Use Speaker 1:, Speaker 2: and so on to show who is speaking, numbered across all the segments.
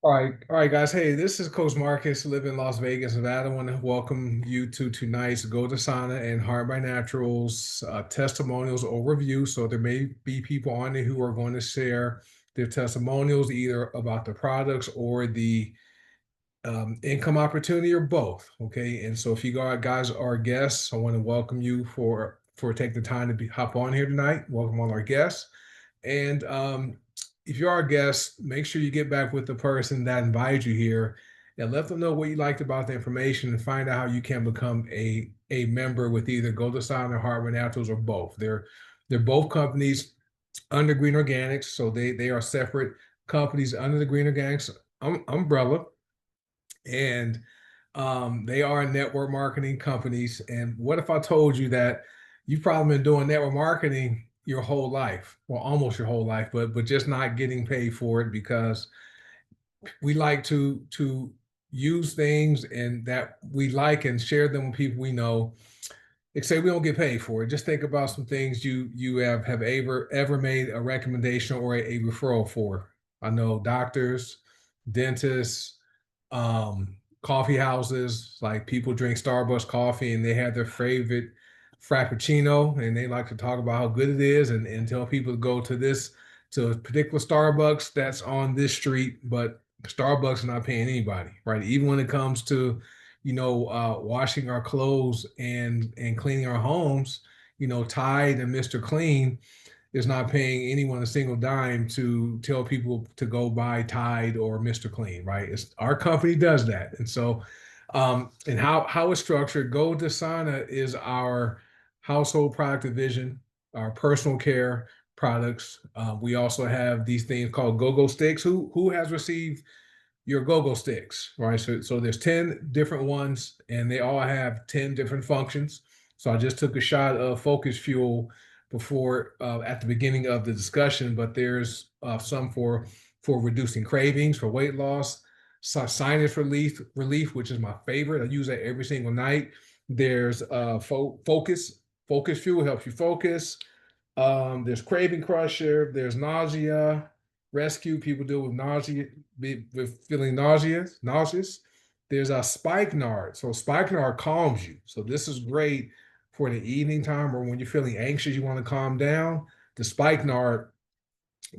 Speaker 1: All right, guys. Hey, this is Coach Marcus, live in Las Vegas, Nevada. I want to welcome you to tonight's Go to Sauna and Hard by Naturals testimonials overview. So there may be people on there who are going to share their testimonials either about the products or the income opportunity or both. Okay, and so if you guys are guests, I want to welcome you for taking the time to hop on here tonight. Welcome all our guests. And if you are a guest, make sure you get back with the person that invited you here and let them know what you liked about the information and find out how you can become a member with either Golden Sign or Harbor Naturals or both. They're both companies under Green Organics, so they are separate companies under the Green Organics umbrella, and they are network marketing companies. And what if I told you that you've probably been doing network marketing your whole life, well, almost your whole life, but just not getting paid for it because we like to use things and that we like and share them with people we know. Except we don't get paid for it. Just think about some things you have ever made a recommendation or a referral for. I know doctors, dentists, coffee houses, like people drink Starbucks coffee and they have their favorite Frappuccino and they like to talk about how good it is and tell people to go to a particular Starbucks that's on this street, but Starbucks is not paying anybody, right? Even when it comes to, washing our clothes and cleaning our homes, Tide and Mr. Clean is not paying anyone a single dime to tell people to go buy Tide or Mr. Clean, right? Our company does that. And so, and how it's structured, Go Desana is our household product division, our personal care products. We also have these things called go-go sticks. Who has received your go-go sticks, right? So there's 10 different ones and they all have 10 different functions. So I just took a shot of Focus Fuel before at the beginning of the discussion, but there's some for reducing cravings, for weight loss, sinus relief, which is my favorite. I use that every single night. There's Focus Fuel helps you focus. There's Craving Crusher. There's Nausea Rescue. People deal with nausea, with feeling nauseous. There's a Spikenard. So Spikenard calms you. So this is great for the evening time or when you're feeling anxious, you want to calm down. The Spikenard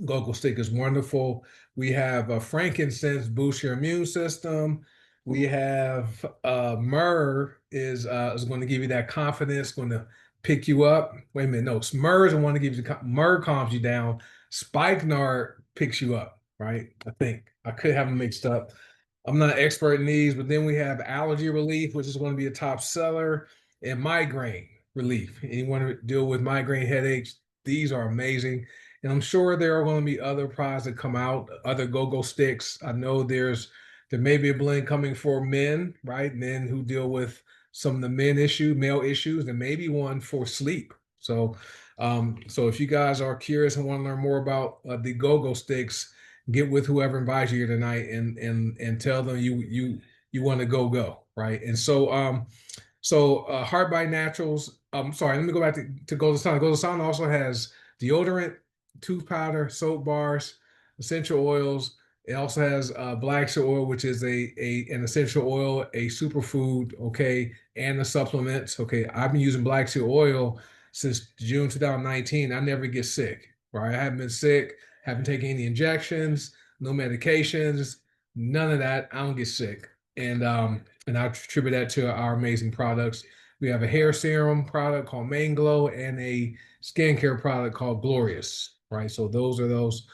Speaker 1: Go-Go Stick is wonderful. We have a frankincense boost your immune system. We have myrrh is going to give you that confidence, going to pick you up. Wait a minute, no, myrrh is the one to give you myrrh calms you down. Spikenard picks you up, right? I think I could have them mixed up. I'm not an expert in these, but then we have allergy relief, which is going to be a top seller, and migraine relief. Anyone who deal with migraine headaches, these are amazing. And I'm sure there are going to be other products that come out, other go-go sticks. I know there may be a blend coming for men, right? Men who deal with some of the male issues, and maybe one for sleep. So if you guys are curious and want to learn more about the go-go sticks, get with whoever invites you here tonight and tell them you want to go, right? And so Heart by Naturals. Sorry, let me go back to Golden Sun. Golden Sun also has deodorant, tooth powder, soap bars, essential oils. It also has black seed oil, which is an essential oil, a superfood, okay, and the supplements. Okay, I've been using black seed oil since June 2019. I never get sick, right? I haven't been sick, haven't taken any injections, no medications, none of that. I don't get sick, and I attribute that to our amazing products. We have a hair serum product called Main Glow and a skincare product called Glorious, right? So those are those.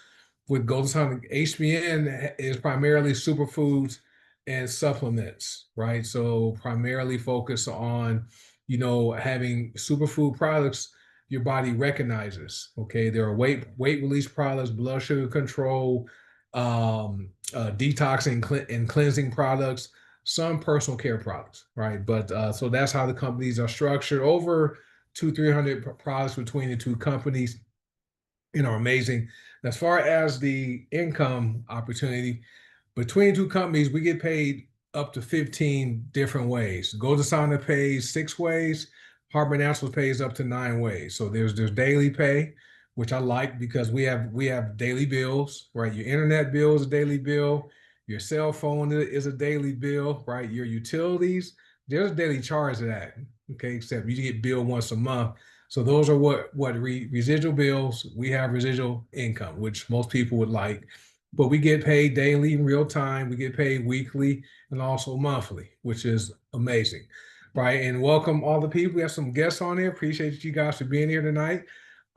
Speaker 1: With Golden Sun, HBN is primarily superfoods and supplements, right? So primarily focus on, having superfood products your body recognizes. Okay, there are weight release products, blood sugar control, detoxing and cleansing products, some personal care products, right? But so that's how the companies are structured. Over 300 products between the two companies, amazing. As far as the income opportunity between two companies, we get paid up to 15 different ways. Golden Sauna pays 6 ways. Harbor Naturals pays up to 9 ways. So there's daily pay, which I like because we have daily bills, right? Your internet bill is a daily bill. Your cell phone is a daily bill, right? Your utilities, there's a daily charge to that. Okay, except you get billed once a month. So those are residual bills. We have residual income, which most people would like, but we get paid daily in real time. We get paid weekly and also monthly, which is amazing, right? And welcome all the people. We have some guests on here. Appreciate you guys for being here tonight.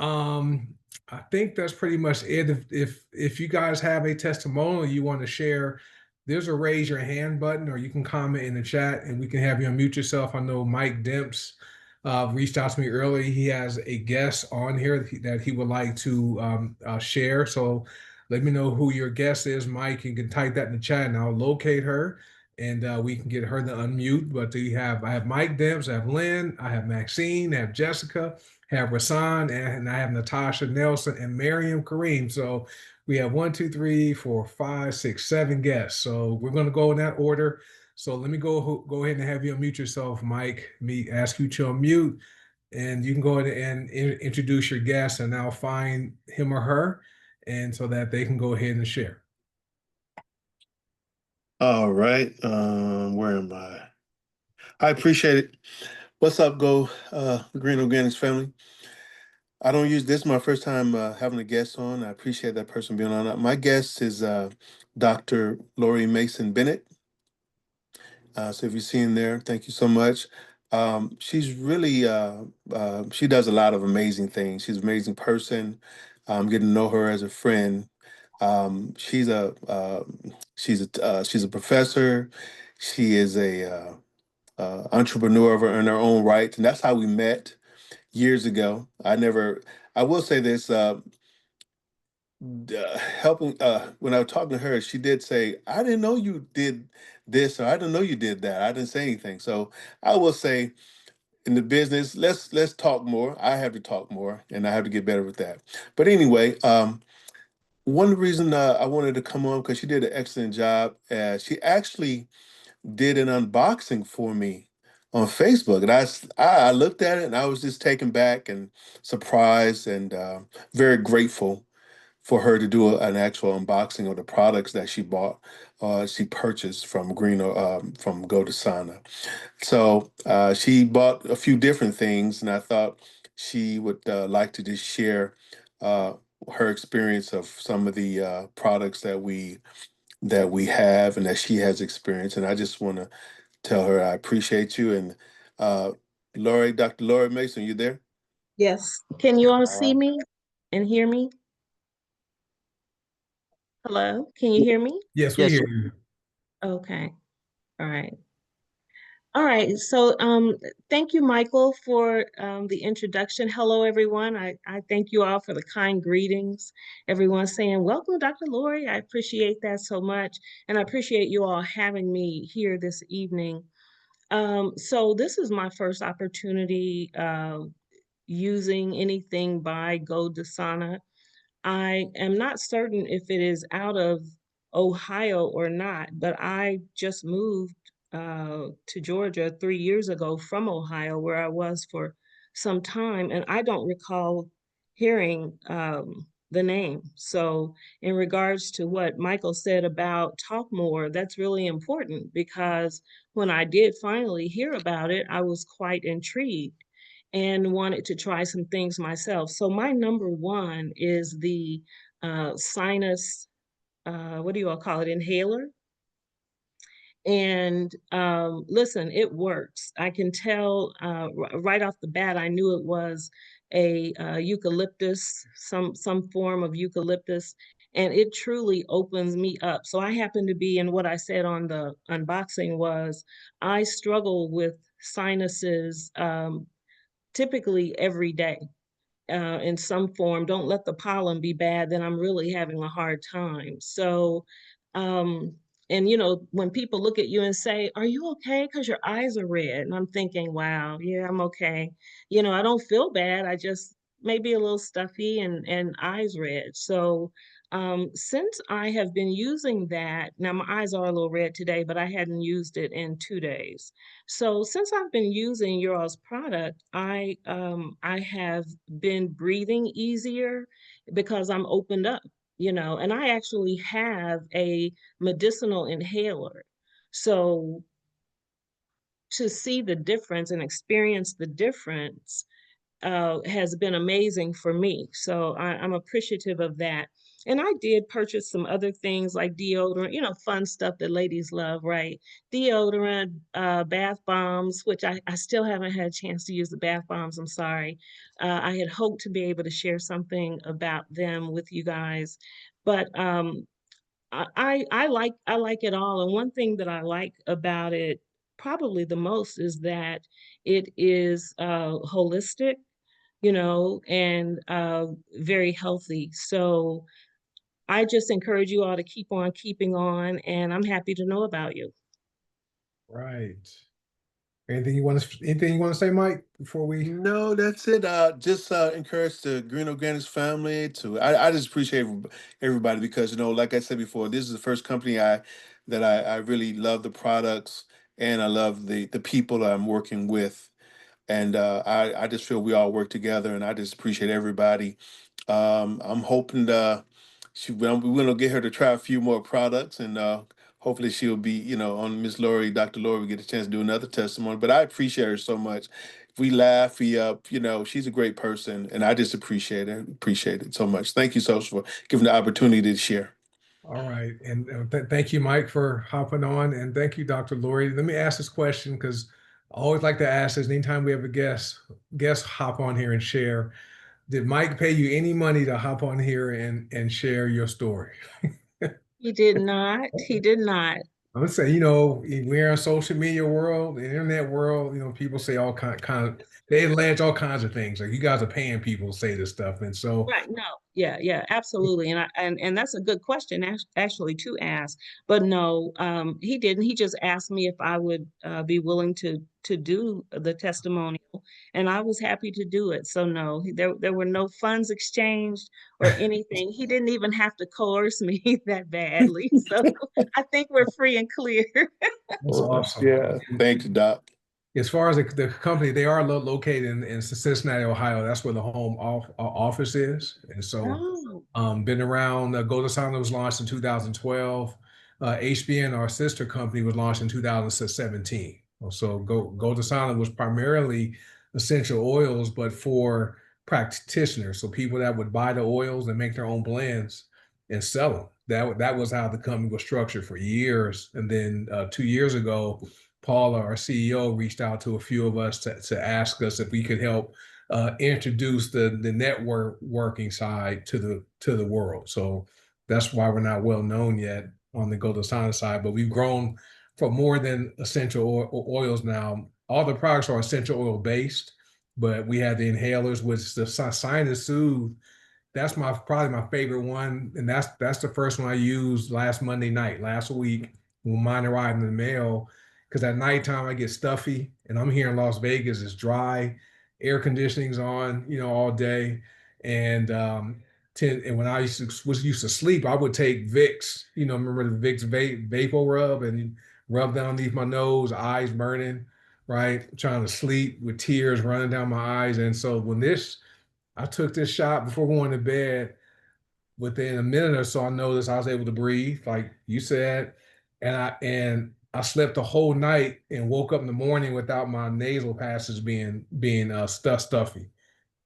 Speaker 1: I think that's pretty much it. If you guys have a testimonial you want to share, there's a raise your hand button, or you can comment in the chat, and we can have you unmute yourself. I know Mike Demps reached out to me earlier. He has a guest on here that he would like to share. So let me know who your guest is, Mike. You can type that in the chat, and I'll locate her, and we can get her to unmute. But I have Mike Demps, I have Lynn, I have Maxine, I have Jessica, have Rasan, and I have Natasha Nelson and Miriam Kareem. So we have 1, 2, 3, 4, 5, 6, 7 guests. So we're going to go in that order. So let me go ahead and have you unmute yourself, Mike. Me ask you to unmute, and you can go ahead and introduce your guest, and I'll find him or her, and so that they can go ahead and share.
Speaker 2: All right. Where am I? I appreciate it. What's up, Green Organics family? I don't use this is my first time having a guest on. I appreciate that person being on. My guest is Dr. Lori Mason Bennett. So if you're seeing there, thank you so much. She's really she does a lot of amazing things. She's an amazing person. I'm getting to know her as a friend. She's a professor. She is a entrepreneur in her own right, and that's how we met years ago. I will say this, helping, when I was talking to her, she did say, I didn't know you did this, or I didn't know you did that. I didn't say anything. So I will say, in the business, let's talk more. I have to talk more, and I have to get better with that. But anyway, one reason I wanted to come on, because she did an excellent job. She actually did an unboxing for me on Facebook, and I looked at it, and I was just taken back and surprised, and very grateful for her to do an actual unboxing of the products that she purchased from from Go to Sana. So she bought a few different things, and I thought she would like to just share uh, her experience of some of the products that we have and that she has experienced. And I just want to tell her I appreciate you. And uh, Dr. Lori Mason, you there?
Speaker 3: Yes. Can you all
Speaker 2: All
Speaker 3: see
Speaker 2: right.
Speaker 3: me and hear me? Hello? Can you hear me?
Speaker 1: Yes, we
Speaker 2: Yes.
Speaker 1: hear you.
Speaker 3: Okay. All right. All right. So thank you, Michael, for the introduction. Hello, everyone. I thank you all for the kind greetings. Everyone saying, welcome, Dr. Lori. I appreciate that so much. And I appreciate you all having me here this evening. So this is my first opportunity using anything by Go Dasana. I am not certain if it is out of Ohio or not, but I just moved to Georgia 3 years ago from Ohio, where I was for some time, and I don't recall hearing the name. So, in regards to what Michael said about talk more, that's really important because when I did finally hear about it, I was quite intrigued and wanted to try some things myself. So my number one is the sinus, what do you all call it, inhaler. And listen, it works. I can tell right off the bat, I knew it was a eucalyptus, some form of eucalyptus, and it truly opens me up. So I happen to be, and what I said on the unboxing was, I struggle with sinuses typically every day in some form. Don't let the pollen be bad, then I'm really having a hard time. So, um, and when people look at you and say, are you okay? Because your eyes are red. And I'm thinking, wow, yeah, I'm okay. I don't feel bad. I just maybe a little stuffy and eyes red. So, since I have been using that, now my eyes are a little red today, but I hadn't used it in 2 days. So since I've been using your all's product, I have been breathing easier because I'm opened up. and I actually have a medicinal inhaler. So to see the difference and experience the difference has been amazing for me. So I'm appreciative of that. And I did purchase some other things like deodorant, fun stuff that ladies love, right? Deodorant, bath bombs, which I still haven't had a chance to use the bath bombs. I'm sorry. I had hoped to be able to share something about them with you guys. But I like it all. And one thing that I like about it probably the most is that it is holistic, and very healthy. So I just encourage you all to keep on keeping on, and I'm happy to know about you.
Speaker 1: Right. Anything you want to say, Mike, before we?
Speaker 2: No, that's it. Just encourage the Green Organics family to. I just appreciate everybody because like I said before, this is the first company I really love the products and I love the people I'm working with, and I just feel we all work together, and I just appreciate everybody. I'm hoping we're gonna get her to try a few more products, and hopefully she'll be on Miss Lori, Dr. Lori, we get a chance to do another testimony. But I appreciate her so much. We laugh, she's a great person, and I just appreciate it so much. Thank you so much for giving the opportunity to share.
Speaker 1: All right. And thank you, Mike, for hopping on. And thank you, Dr. Lori. Let me ask this question because I always like to ask this anytime we have a guest hop on here and share. Did Mike pay you any money to hop on here and share your story?
Speaker 3: He did not. He did not.
Speaker 1: I'm gonna say, we're in social media world, the internet world, people say all they allege all kinds of things. Like you guys are paying people to say this stuff. And so
Speaker 3: Right. No. Yeah. Yeah. Absolutely. And that's a good question actually to ask. But no, he didn't. He just asked me if I would be willing to do the testimonial, and I was happy to do it. So no, there were no funds exchanged or anything. He didn't even have to coerce me that badly. So I think we're free and clear.
Speaker 1: that's awesome.
Speaker 2: Yeah, thank you, Doc.
Speaker 1: As far as the company, they are located in Cincinnati, Ohio. That's where the home office is. And so,
Speaker 3: Oh,
Speaker 1: been around. Golden Silent was launched in 2012. HBN, our sister company, was launched in 2017. So, Golden Silent was primarily essential oils, but for practitioners, so people that would buy the oils and make their own blends and sell them. That was how the company was structured for years. And then 2 years ago, Paula, our CEO, reached out to a few of us to ask us if we could help introduce the network working side to the world. So that's why we're not well known yet on the Go to Science side, but we've grown for more than essential oils now. All the products are essential oil based, but we have the inhalers, which the Sinus Soothe. That's probably my favorite one, and that's the first one I used last Monday night, last week when mine arrived in the mail. Because at nighttime I get stuffy, and I'm here in Las Vegas. It's dry, air conditioning's on, all day, and and when I was used to sleep, I would take Vicks. Remember the Vicks Vapor Rub, and rub down underneath my nose, eyes burning, right, trying to sleep with tears running down my eyes. And so I took this shot before going to bed. Within a minute or so, I noticed I was able to breathe, like you said, and I slept the whole night and woke up in the morning without my nasal passages being stuffy.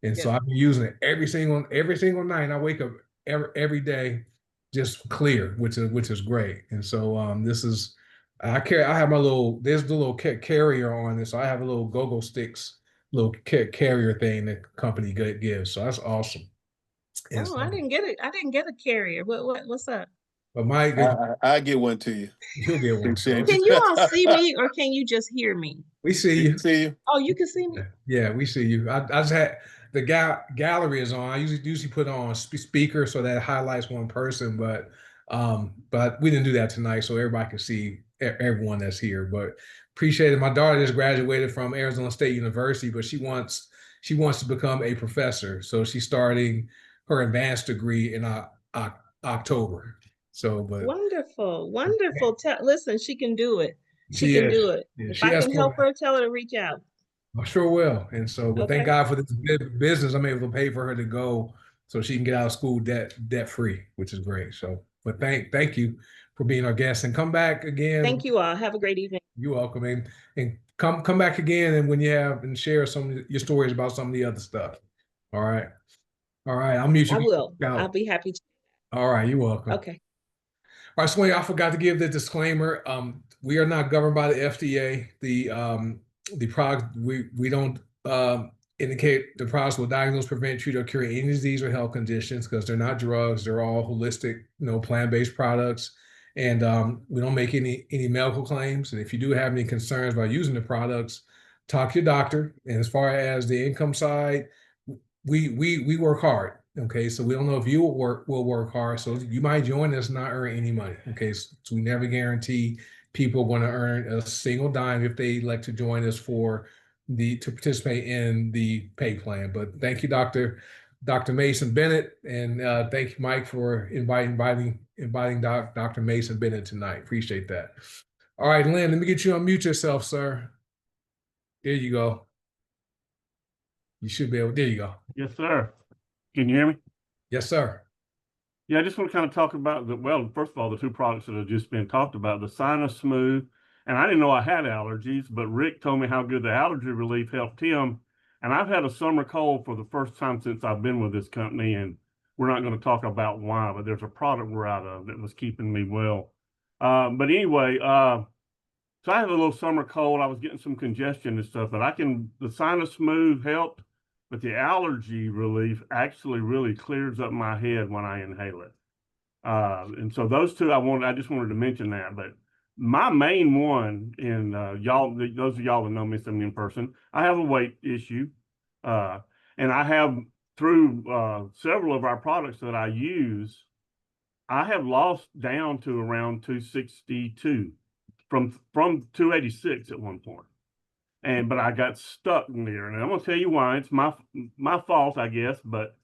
Speaker 1: And
Speaker 3: yeah.
Speaker 1: so I've been using it every single night. And I wake up every day just clear, which is great. And so this is I have my there's the little carrier on this. So I have a little go-go sticks, little carrier thing that the company gives. So that's awesome. And
Speaker 3: Oh, I
Speaker 1: so,
Speaker 3: didn't get it. I didn't get a carrier. What's up?
Speaker 1: but Mike,
Speaker 2: I get one to you.
Speaker 1: you'll get one. So
Speaker 2: Appreciate
Speaker 3: Can
Speaker 2: you.
Speaker 3: you all see me or can you just hear me?
Speaker 1: we see
Speaker 2: We can
Speaker 1: you.
Speaker 2: see you.
Speaker 3: Oh, you can see me?
Speaker 1: Yeah, we see you. I just had the gallery is on. I usually put it on speaker so that highlights one person, but we didn't do that tonight, so everybody can see everyone that's here. But appreciate it. My daughter just graduated from Arizona State University, but she wants to become a professor, so she's starting her advanced degree in October. So, but
Speaker 3: Wonderful. Wonderful. Listen, she can do it. She
Speaker 1: she
Speaker 3: can
Speaker 1: is.
Speaker 3: do it.
Speaker 1: Yeah,
Speaker 3: If
Speaker 1: she
Speaker 3: I
Speaker 1: has
Speaker 3: can help her, tell her to reach out.
Speaker 1: I sure will. And so, but thank
Speaker 3: Okay.
Speaker 1: God for this business. I'm able to pay for her to go so she can get out of school debt free, which is great. So, but thank you for being our guest, and come back again.
Speaker 3: Thank you all. Have a great evening.
Speaker 1: You're welcome, and come back again, and when you have and share some of your stories about some of the other stuff. All right, all right. I'll mute
Speaker 3: I
Speaker 1: you
Speaker 3: will. I'll
Speaker 1: out.
Speaker 3: be happy to.
Speaker 1: All right, you're welcome.
Speaker 3: Okay.
Speaker 1: All right, so I forgot to give the disclaimer. We are not governed by the FDA. The product we don't indicate the products will diagnose, prevent, treat, or cure any disease or health conditions because they're not drugs. They're all holistic, plant-based products, and we don't make any medical claims. And if you do have any concerns about using the products, talk to your doctor. And as far as the income side, we work hard. Okay, so we don't know if you will work hard. So you might join us not earn any money. Okay, so we never guarantee people are going to earn a single dime if they elect to join us to participate in the pay plan. But thank you, Dr. Mason Bennett, and thank you, Mike, for inviting Dr. Mason Bennett tonight. Appreciate that. All right, Lynn, let me get you to unmute yourself, sir. There you go. You should be able. There you go.
Speaker 4: Yes, sir. Can you hear me?
Speaker 1: Yes, sir.
Speaker 4: Yeah, I just want to kind of talk about first of all, the two products that have just been talked about, the Sinus Smooth, and I didn't know I had allergies, but Rick told me how good the allergy relief helped him. And I've had a summer cold for the first time since I've been with this company, and we're not going to talk about why, but there's a product we're out of that was keeping me well. But anyway, so I had a little summer cold. I was getting some congestion and stuff, but the Sinus Smooth helped. But the allergy relief actually really clears up my head when I inhale it. And so those two, I just wanted to mention that. But my main one, and those of y'all that know me in person, I have a weight issue. And I have, through several of our products that I use, I have lost down to around 262 from 286 at one point. But I got stuck in there, and I'm gonna tell you why. It's my fault, I guess. But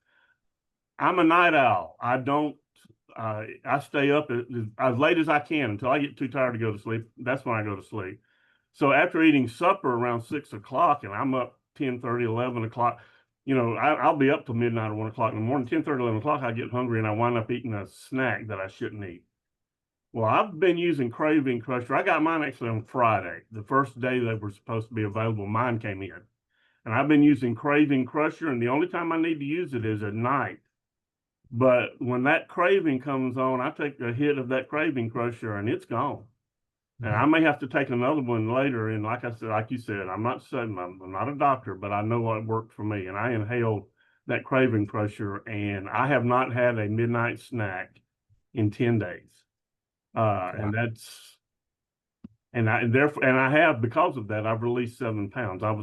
Speaker 4: I'm a night owl. I don't. I stay up as late as I can until I get too tired to go to sleep. That's when I go to sleep. So after eating supper around 6 o'clock, and I'm up 10:30, 11 o'clock. I'll be up till midnight or 1 o'clock in the morning. 10:30, 11 o'clock, I get hungry, and I wind up eating a snack that I shouldn't eat. Well, I've been using Craving Crusher. I got mine actually on Friday, the first day they were supposed to be available. Mine came in. And I've been using Craving Crusher, and the only time I need to use it is at night. But when that craving comes on, I take a hit of that Craving Crusher, and it's gone. And I may have to take another one later. And like you said, I'm not a doctor, but I know what worked for me. And I inhaled that Craving Crusher, and I have not had a midnight snack in 10 days. And I have, because of that, I've released 7 pounds. I've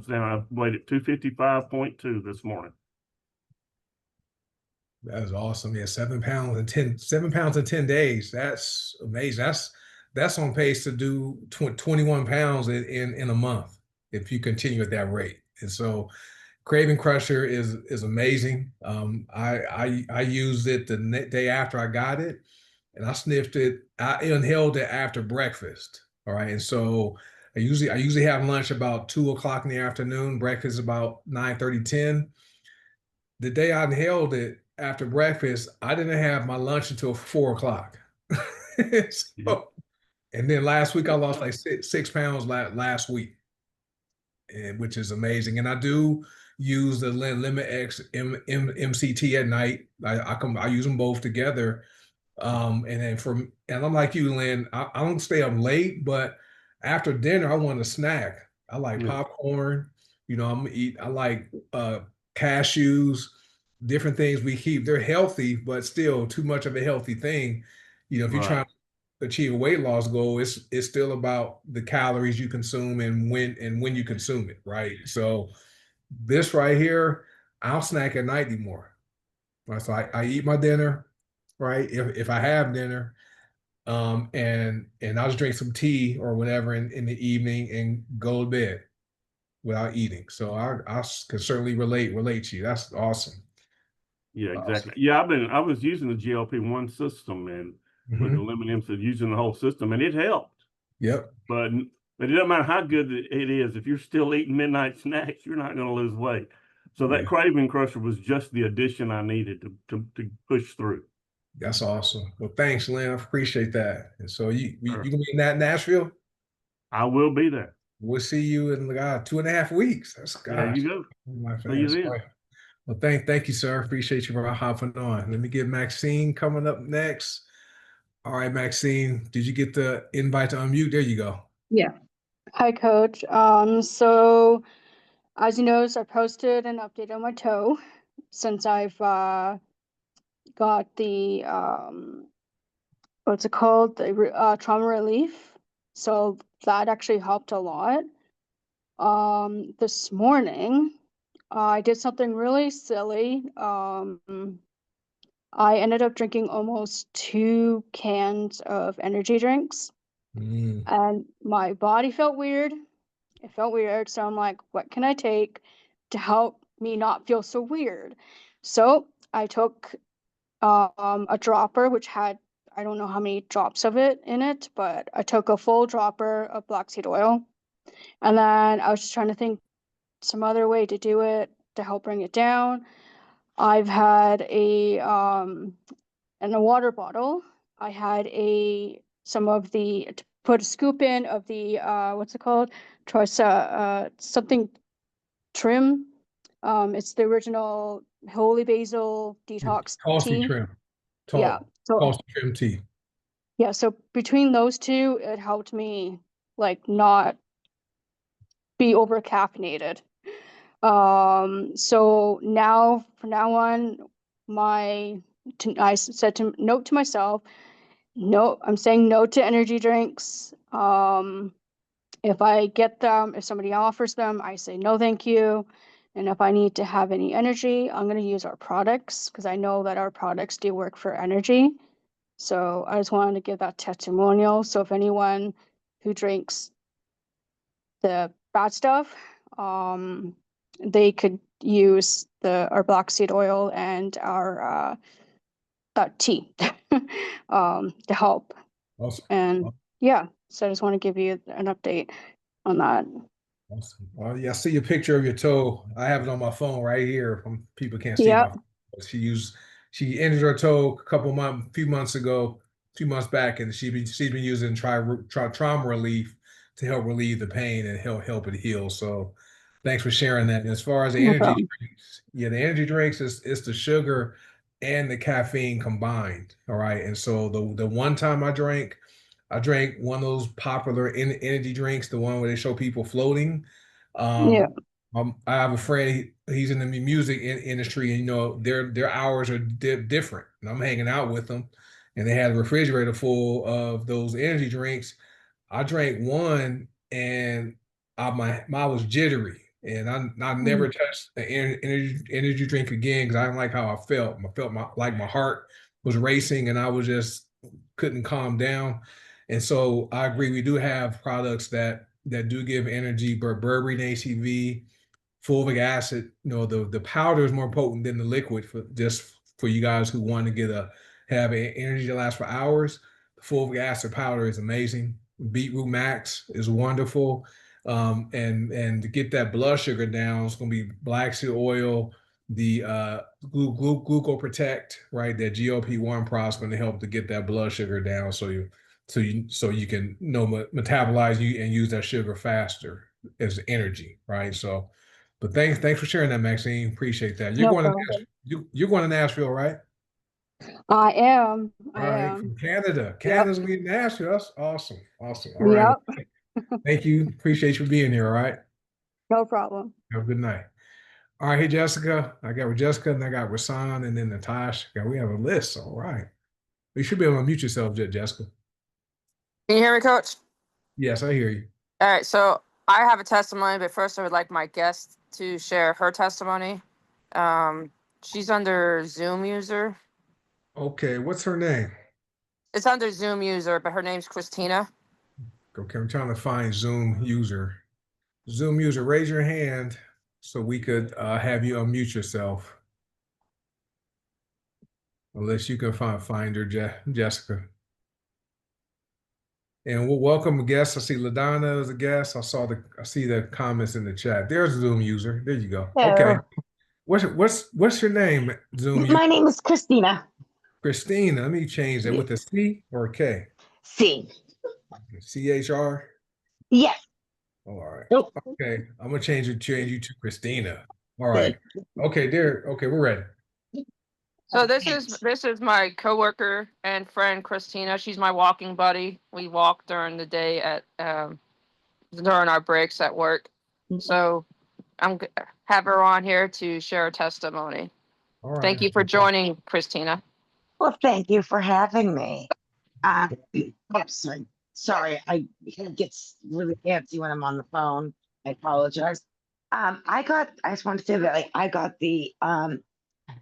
Speaker 4: weighed at 255.2 this morning.
Speaker 1: That is awesome. Yeah, 7 pounds in 10 days. That's amazing. That's on pace to do 21 pounds in a month if you continue at that rate. And so Craving Crusher is amazing. I used it the day after I got it, and I sniffed it. I inhaled it after breakfast. All right, and so I usually have lunch about 2 o'clock in the afternoon. Breakfast about 9:30, 10. The day I inhaled it after breakfast, I didn't have my lunch until 4 o'clock. And then last week I lost like 6 pounds last week, which is amazing. And I do use the Limit X MCT at night. I use them both together. And I'm like you, Lynn. I don't stay up late, but after dinner I want a snack. I like popcorn. I like cashews, different things we keep. They're healthy, but still too much of a healthy thing. If you're trying to achieve a weight loss goal, it's still about the calories you consume and when you consume it, right? So this right here, I'll snack at night anymore. Right? So I eat my dinner, right? If I have dinner, and I'll just drink some tea or whatever in the evening and go to bed without eating. So I can certainly relate to you. That's awesome.
Speaker 4: Yeah, exactly. Yeah, I was using the GLP-1 system, and with the Limit M, using the whole system, and it helped.
Speaker 1: Yep.
Speaker 4: But it doesn't matter how good it is, if you're still eating midnight snacks, you're not going to lose weight. So that
Speaker 1: Yeah.
Speaker 4: craving crusher was just the addition I needed to push through.
Speaker 1: That's awesome. Well, thanks, Lynn. I appreciate that. And so you
Speaker 4: Sure.
Speaker 1: gonna be in that Nashville?
Speaker 4: I will be there.
Speaker 1: We'll see you in 2.5 weeks. That's
Speaker 4: There
Speaker 1: gosh.
Speaker 4: you go.
Speaker 1: My
Speaker 4: See you
Speaker 1: fans.
Speaker 4: then.
Speaker 1: All right. Well, thank you, sir. Appreciate you for hopping on. Let me get Maxine coming up next. All right, Maxine, did you get the invite to unmute? There you go.
Speaker 5: Yeah. Hi, Coach. So as you noticed, I posted an update on my toe since I've got the what's it called? The trauma relief. So that actually helped a lot. This morning, I did something really silly. I ended up drinking almost 2 cans of energy drinks, and my body felt weird. It felt weird. So I'm like, what can I take to help me not feel so weird? So I took a dropper, which had, I don't know how many drops of it in it, but I took a full dropper of black seed oil. And then I was just trying to think some other way to do it to help bring it down. I've had in a water bottle, I had some of the, to put a scoop in of the, what's it called? Something trim. It's the original holy basil detox
Speaker 1: Tulsi
Speaker 5: tea.
Speaker 1: trim.
Speaker 5: Yeah. So
Speaker 1: Tulsi trim tea.
Speaker 5: yeah, so between those two, it helped me like not be over caffeinated. So now from now on, I said to note to myself, no, I'm saying no to energy drinks. If I get them, if somebody offers them, I say no, thank you. And if I need to have any energy, I'm going to use our products because I know that our products do work for energy. So I just wanted to give that testimonial. So if anyone who drinks the bad stuff, they could use our black seed oil and our tea to help.
Speaker 1: Awesome.
Speaker 5: And yeah, so I just want to give you an update on that.
Speaker 1: Awesome. Well, yeah, I see a picture of your toe. I have it on my phone right here. People can't see
Speaker 5: Yeah.
Speaker 1: my phone. She injured her toe few months back, and she's been using trauma relief to help relieve the pain and help it heal. So thanks for sharing that. And as far as the
Speaker 5: No
Speaker 1: energy
Speaker 5: problem.
Speaker 1: drinks, yeah, the energy drinks is the sugar and the caffeine combined. All right. And so the one time I drank one of those popular energy drinks, the one where they show people floating.
Speaker 5: Yeah.
Speaker 1: I have a friend. He's in the music industry, and their hours are different. And I'm hanging out with them, and they had a refrigerator full of those energy drinks. I drank one, and I was jittery, and I never touched an energy drink again because I didn't like how I felt. I felt like my heart was racing, and I was just couldn't calm down. And so I agree. We do have products that do give energy, but berberine ACV, fulvic acid, the powder is more potent than the liquid for you guys who want to have energy that lasts for hours. The fulvic acid powder is amazing. Beetroot Max is wonderful. And to get that blood sugar down, it's going to be black seed oil, the glucoprotect, right? That GLP-1 product is going to help to get that blood sugar down, so you can metabolize you and use that sugar faster as energy, right? So, but thanks for sharing that, Maxine. Appreciate that.
Speaker 5: No problem.
Speaker 1: You're going to Nashville, right?
Speaker 5: I am.
Speaker 1: All
Speaker 5: I
Speaker 1: right,
Speaker 5: am.
Speaker 1: from Canada.
Speaker 5: Yep.
Speaker 1: Canada's going to be in Nashville. That's awesome. Awesome. All right.
Speaker 5: Yep.
Speaker 1: Thank you. Appreciate you being here. All right.
Speaker 5: No problem.
Speaker 1: Have a good night. All right. Hey, Jessica. I got with Jessica, and I got Rasan, and then Natasha. We have a list. All right. You should be able to mute yourself, Jessica.
Speaker 6: Can you hear me, Coach?
Speaker 1: Yes, I hear you.
Speaker 6: All right, so I have a testimony, but first I would like my guest to share her testimony. She's under Zoom user.
Speaker 1: Okay. What's her name?
Speaker 6: It's under Zoom user, but her name's Christina.
Speaker 1: Okay. I'm trying to find Zoom user. Zoom user, raise your hand so we could have you unmute yourself. Unless you can find her, Jessica. And we'll welcome guests. I see LaDonna as a guest. I see the comments in the chat. There's a Zoom user. There you go.
Speaker 7: Hello.
Speaker 1: Okay. what's your name, Zoom? You
Speaker 7: My name is Christina.
Speaker 1: Christina. Let me change that with a C or a K.
Speaker 7: C.
Speaker 1: CHR.
Speaker 7: Yes.
Speaker 1: All right.
Speaker 7: Oh,
Speaker 1: Okay. I'm gonna change you to Christina. All right.
Speaker 7: thank
Speaker 1: Okay, dear. Okay, we're ready.
Speaker 6: So
Speaker 7: thanks.
Speaker 6: this is my coworker and friend Christina. She's my walking buddy. We walk during the day at during our breaks at work. So have her on here to share a testimony.
Speaker 1: All right.
Speaker 6: Thank you for joining, Christina.
Speaker 7: Well, thank you for having me. Uh, oh, sorry, I it gets really fancy when I'm on the phone. I apologize. I just want to say that I got the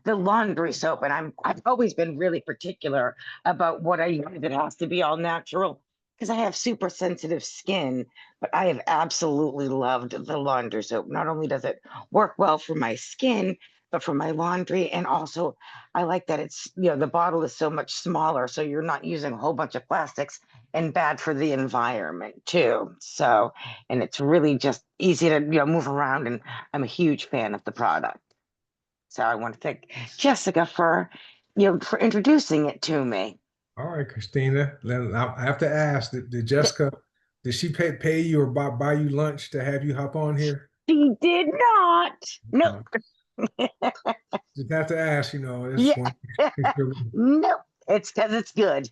Speaker 7: laundry soap, and I've always been really particular about what I use. It has to be all natural because I have super sensitive skin, but I have absolutely loved the laundry soap. Not only does it work well for my skin, but for my laundry, and also I like that it's, the bottle is so much smaller, so you're not using a whole bunch of plastics and bad for the environment too. So, and it's really just easy to, move around, and I'm a huge fan of the product. So I want to thank Jessica for, for introducing it to me.
Speaker 1: All right, Christina. Then I have to ask, did
Speaker 7: Th-
Speaker 1: Jessica, did she pay you or buy you lunch to have you hop on here?
Speaker 7: She did not. Nope.
Speaker 1: No. Just have to ask, it's
Speaker 7: Yeah.
Speaker 1: one. It
Speaker 7: Nope. It's because it's good.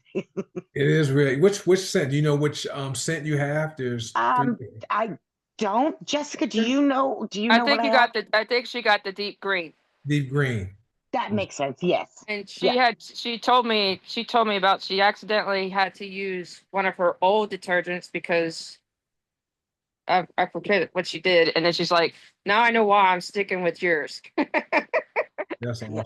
Speaker 1: is really which scent? Do you know which scent you have? There's three.
Speaker 7: Um, I don't. Jessica, do you know what I have?
Speaker 6: I think she got the deep green.
Speaker 1: Deep green.
Speaker 7: That makes sense. Yes.
Speaker 6: And
Speaker 7: Yeah.
Speaker 6: she told me about she accidentally had to use one of her old detergents because I forget what she did. And then she's like, now I know why I'm sticking with yours.
Speaker 1: That's
Speaker 7: Yeah.
Speaker 1: awesome. Yeah,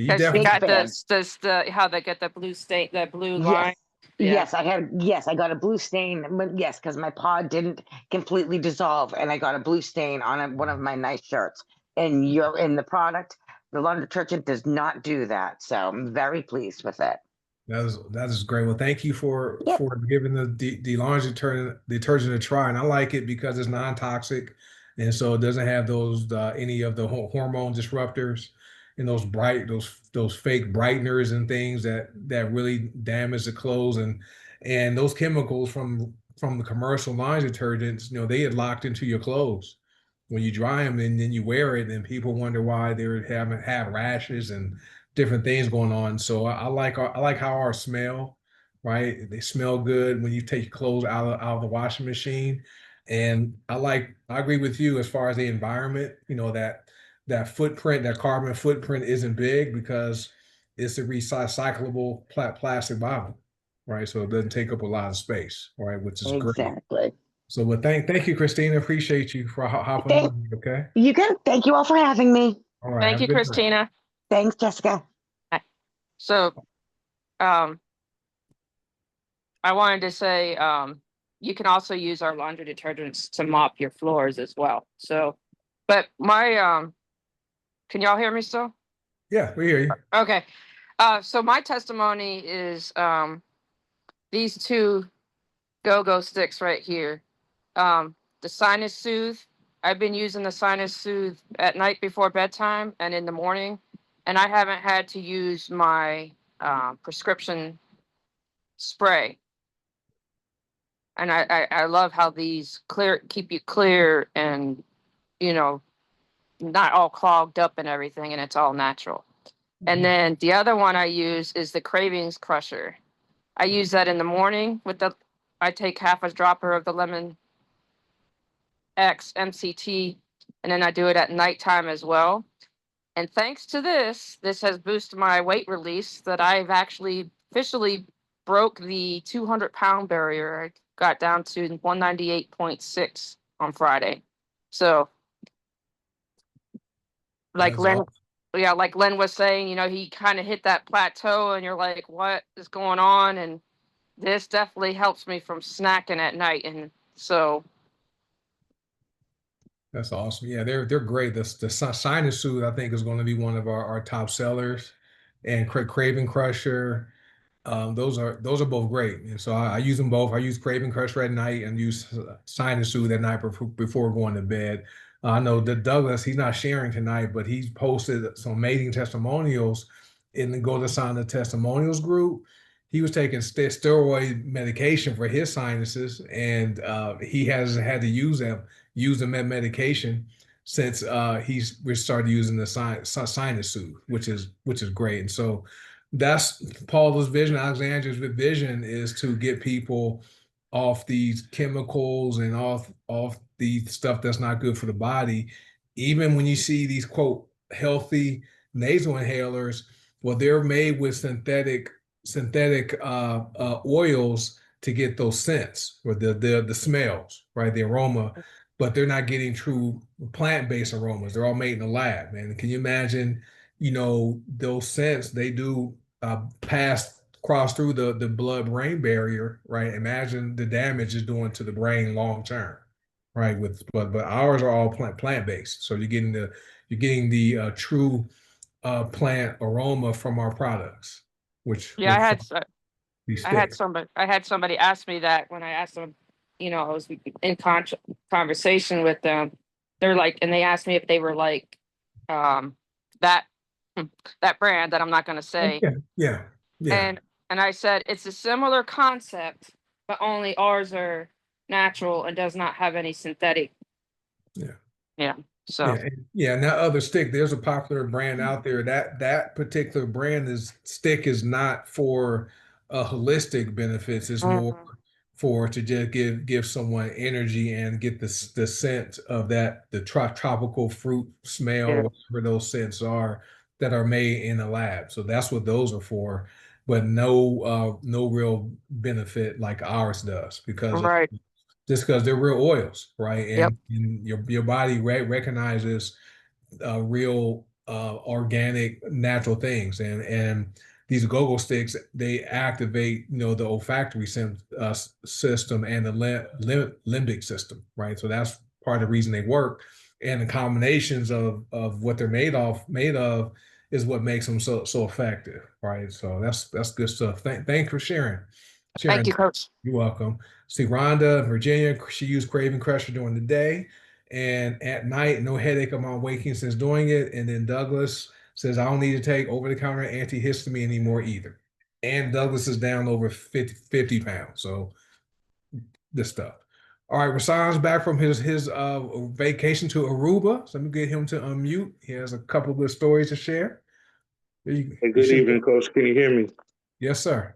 Speaker 1: you
Speaker 6: Because she
Speaker 1: definitely.
Speaker 7: Big
Speaker 6: got
Speaker 7: fan.
Speaker 6: the how they get the blue stain, the blue line.
Speaker 7: Yes.
Speaker 6: Yeah.
Speaker 7: Yes, I got a blue stain, but yes, because my pod didn't completely dissolve, and I got a blue stain on one of my nice shirts. And you're in the product. The laundry detergent does not do that, so I'm very pleased with it.
Speaker 1: That is great. Well, thank you for
Speaker 7: Yep,
Speaker 1: giving the laundry detergent a try, and I like it because it's non-toxic, and so it doesn't have those any of the hormone disruptors and those fake brighteners and things that really damage the clothes, and those chemicals from the commercial laundry detergents. They get locked into your clothes when you dry them, and then you wear it, and people wonder why they haven't have rashes and different things going on. So I like how ours smell, right? They smell good when you take your clothes out of the washing machine. And I agree with you as far as the environment, that footprint, that carbon footprint isn't big because it's a recyclable plastic bottle, right? So it doesn't take up a lot of space, right? Which is great.
Speaker 7: exactly.
Speaker 1: So, but thank you, Christina. Appreciate you for hopping
Speaker 7: Thank
Speaker 1: on. Okay.
Speaker 7: you. Good. Thank you all for having me.
Speaker 1: All right.
Speaker 6: Thank
Speaker 1: Have a
Speaker 6: you,
Speaker 1: good night.
Speaker 6: Christina.
Speaker 7: Thanks, Jessica.
Speaker 6: So um I wanted to say you can also use our laundry detergents to mop your floors as well. So but my can y'all hear me still?
Speaker 1: Yeah, we hear you.
Speaker 6: Okay. So my testimony is these two go-go sticks right here. The Sinus Soothe. I've been using the Sinus Soothe at night before bedtime and in the morning, and I haven't had to use my prescription spray. And I love how these keep you clear and you know not all clogged up and everything, and it's all natural. And then the other one I use is the Cravings Crusher. I use that in the morning with I take half a dropper of the lemon X MCT, and then I do it at nighttime as well. And thanks to this has boosted my weight release that I've actually officially broke the 200-pound barrier. I got down to 198.6 on Friday. So like
Speaker 1: That's
Speaker 6: Len,
Speaker 1: awesome.
Speaker 6: yeah, like Len was saying, he kind of hit that plateau and you're like, what is going on? And this definitely helps me from snacking at night. And so
Speaker 1: That's awesome. Yeah, they're great. The sinus soothe I think is going to be one of our top sellers, and Craving Crusher. Those are both great. And so I use them both. I use Craving Crusher at night and use Sinus Soothe at night before going to bed. I know that Douglas, he's not sharing tonight, but he's posted some amazing testimonials in the Go to Sana Testimonials group. He was taking steroid medication for his sinuses, and he hasn't had to use the medication since he's we started using the sinus soothe, which is great. And so that's Paula's vision. Alexandra's vision is to get people off these chemicals and off the stuff that's not good for the body. Even when you see these quote healthy nasal inhalers, well, they're made with synthetic oils to get those scents or the smells, right? The aroma, but they're not getting true plant-based aromas. They're all made in the lab. And can you imagine, those scents they do cross through the blood-brain barrier, right? Imagine the damage it's doing to the brain long term, right? But ours are all plant-based, so you're getting the true plant aroma from our products, which
Speaker 6: Yeah,
Speaker 1: which we stick.
Speaker 6: I had somebody ask me that when I asked them, I was in conversation with them. They're like, and they asked me if they were like, that, that brand that I'm not going to say.
Speaker 1: Yeah, yeah, yeah,
Speaker 6: And, and I said, it's a similar concept, but only ours are natural and does not have any synthetic.
Speaker 1: yeah.
Speaker 6: Yeah. So,
Speaker 1: Yeah. And that other stick, there's a popular brand out there. That particular stick is not for holistic benefits. It's more
Speaker 6: mhm,
Speaker 1: for to just give someone energy and get the scent of the tropical fruit smell,
Speaker 6: yeah,
Speaker 1: whatever those scents are that are made in a lab. So that's what those are for, but no real benefit like ours does
Speaker 6: right.
Speaker 1: just because they're real oils, right?
Speaker 6: Yep.
Speaker 1: And your body recognizes real organic natural things, and these go-go sticks they activate the olfactory system and the limbic system, right? So that's part of the reason they work, and the combinations of what they're made of is what makes them so effective, right? So that's good stuff. Thanks for
Speaker 6: Thank
Speaker 1: sharing.
Speaker 6: you, Coach.
Speaker 1: You're welcome. See, Rhonda, Virginia, she used Craving Crusher during the day, and at night, no headache upon waking since doing it. And then Douglas says, I don't need to take over-the-counter antihistamine anymore either. And Douglas is down over 50 pounds. So this stuff. All right, Rasan's back from his vacation to Aruba. So let me get him to unmute. He has a couple of good stories to share.
Speaker 8: Hey,
Speaker 1: You
Speaker 8: good
Speaker 1: should.
Speaker 8: evening, Coach. Can you hear me?
Speaker 1: Yes, sir.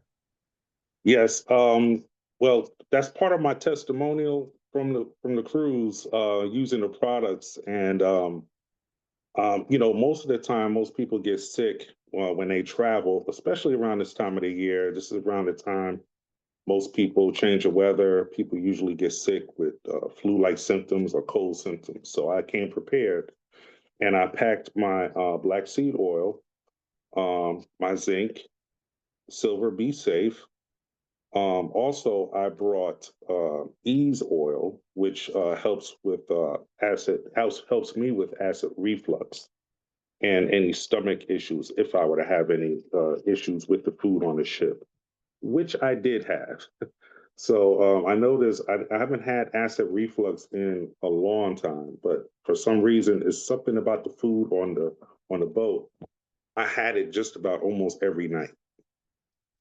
Speaker 8: Yes. Well, that's part of my testimonial from the cruise, using the products. And most of the time, most people get sick when they travel, especially around this time of the year. This is around the time most people change the weather. People usually get sick with flu-like symptoms or cold symptoms. So I came prepared, and I packed my black seed oil, my zinc, silver, be safe. Also, I brought Ease oil, which helps with helps me with acid reflux and any stomach issues if I were to have any issues with the food on the ship, which I did have. So I know I haven't had acid reflux in a long time, but for some reason, it's something about the food on the boat. I had it just about almost every night.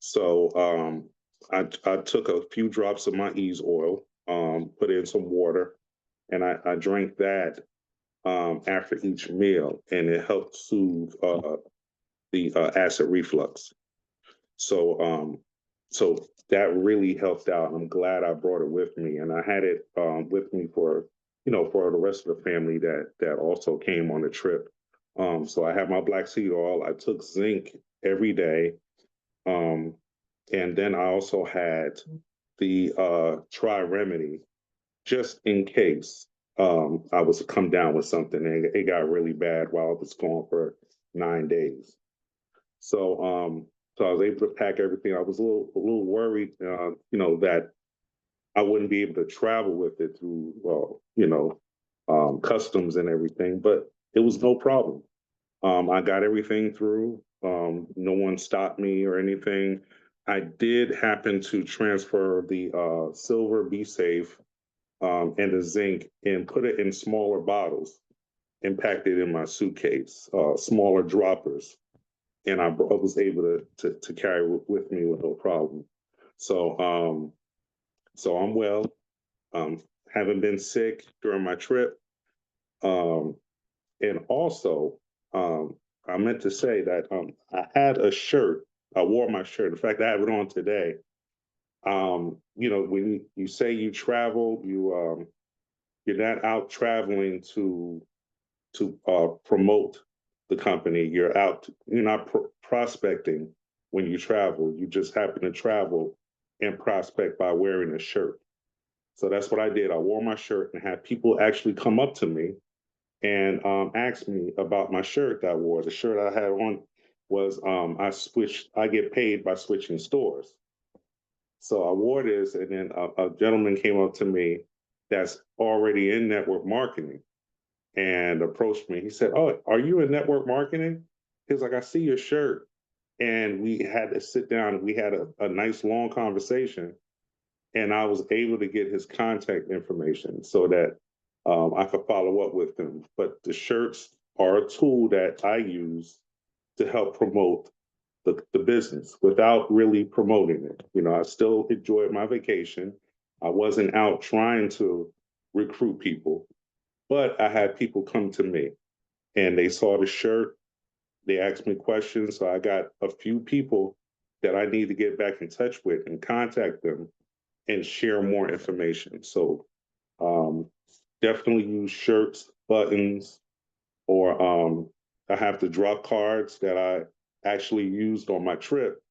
Speaker 8: So I took a few drops of my Ease oil, put in some water, and I drank that after each meal, and it helped soothe the acid reflux. So so that really helped out. I'm glad I brought it with me, and I had it with me for for the rest of the family that also came on the trip. So I had my black seed oil. I took zinc every day. Um, and then I also had the Tri Remedy just in case I was to come down with something and it got really bad while I was gone for 9 days. So I was able to pack everything. I was a little worried, that I wouldn't be able to travel with it through, customs and everything, but it was no problem. I got everything through. No one stopped me or anything. I did happen to transfer the silver Be Safe and the zinc and put it in smaller bottles and packed it in my suitcase, smaller droppers. And I was able to carry with me with no problem. So, so I'm well. Haven't been sick during my trip. Um, and also, I meant to say that I had a shirt. I wore my shirt. In fact, I have it on today. You know, when you say you travel, you're not out traveling to promote the company. You're not prospecting when you travel. You just happen to travel and prospect by wearing a shirt. So that's what I did. I wore my shirt and had people actually come up to me and ask me about my shirt that I wore. The shirt I had on was I get paid by switching stores. So I wore this, and then a gentleman came up to me that's already in network marketing and approached me. He said, "Oh, are you in network marketing?" He was like, "I see your shirt." And we had to sit down. We had a nice long conversation, and I was able to get his contact information so that I could follow up with him. But the shirts are a tool that I use to help promote the business without really promoting it. You know, I still enjoyed my vacation. I wasn't out trying to recruit people, but I had people come to me and they saw the shirt. They asked me questions. So I got a few people that I need to get back in touch with and contact them and share more information. So um, definitely use shirts, buttons, or I have the drop cards that I actually used on my trip.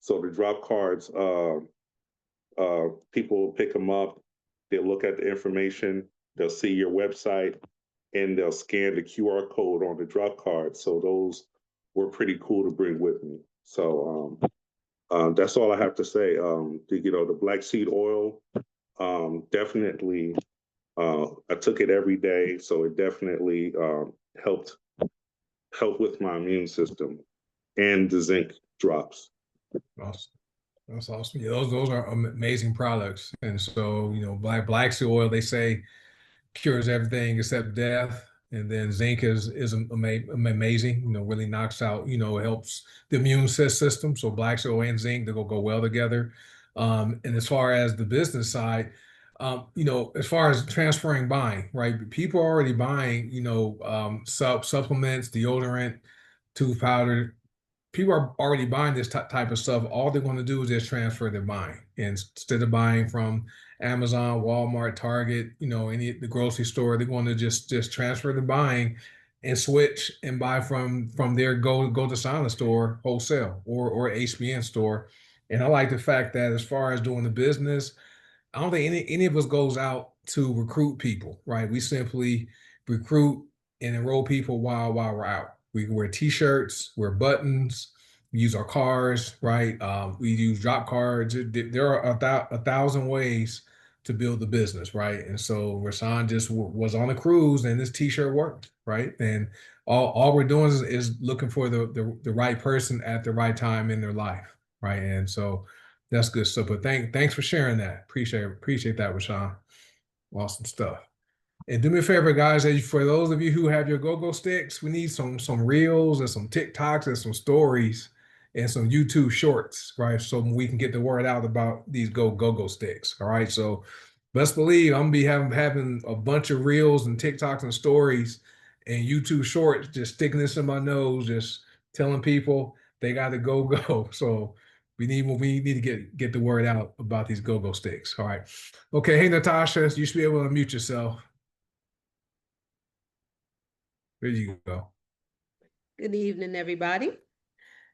Speaker 8: So the drop cards, people will pick them up, they'll look at the information, they'll see your website, and they'll scan the QR code on the drop card. So those were pretty cool to bring with me. So that's all I have to say. The black seed oil, definitely, I took it every day, so it definitely helped with my immune system, and the zinc drops.
Speaker 1: Awesome. That's awesome. Yeah, those are amazing products. And so, black seed oil, they say cures everything except death. And then zinc is amazing. Really knocks out. It helps the immune system. So black seed oil and zinc, they go well together. And as far as the business side, as far as transferring buying, right? People are already buying, supplements, deodorant, tooth powder. People are already buying this type of stuff. All they want to do is just transfer their buying. And instead of buying from Amazon, Walmart, Target, any the grocery store, they want to just transfer the buying and switch and buy from their go to Sana store wholesale or HBN store. And I like the fact that as far as doing the business, I don't think any of us goes out to recruit people, right? We simply recruit and enroll people while we're out. We wear T-shirts, wear buttons, we use our cars, right? We use drop cards. There are a thousand ways to build the business, right? And so Rasan just was on a cruise, and this T-shirt worked, right? And all we're doing is looking for the right person at the right time in their life, right? And so that's good stuff. But thanks for sharing that. Appreciate that, Rashawn. Awesome stuff. And do me a favor, guys. For those of you who have your go-go sticks, we need some reels and some TikToks and some stories and some YouTube shorts, right? So we can get the word out about these go-go sticks. All right. So best believe I'm gonna be having a bunch of reels and TikToks and stories and YouTube shorts, just sticking this in my nose, just telling people they got to go. So we need to get the word out about these go-go sticks. All right. Okay. Hey, Natasha, you should be able to unmute yourself. There you go.
Speaker 9: Good evening, everybody.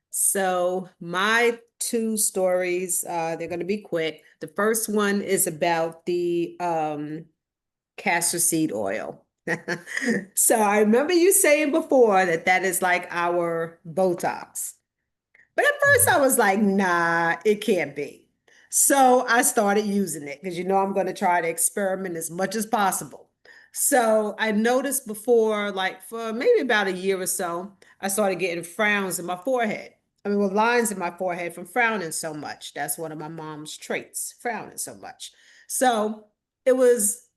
Speaker 9: So my two stories, they're going to be quick. The first one is about the castor seed oil. So I remember you saying before that is like our Botox. But at first I was like, nah, it can't be. So I started using it because I'm going to try to experiment as much as possible. So I noticed before, like for maybe about a year or so, I started getting frowns in my forehead. Well, lines in my forehead from frowning so much. That's one of my mom's traits, frowning so much. So it was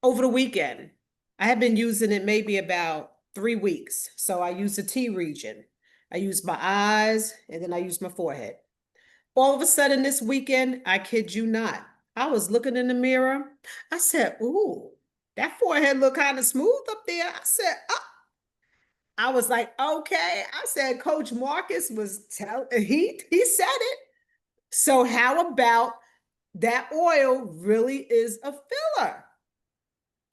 Speaker 9: over the weekend. I have been using it maybe about 3 weeks. So I use the T region. I use my eyes and then I use my forehead. All of a sudden this weekend, I kid you not, I was looking in the mirror. I said, ooh, that forehead look kind of smooth up there. I said, oh. I was like, okay. I said, Coach Marcus was he said it. So how about that oil really is a filler?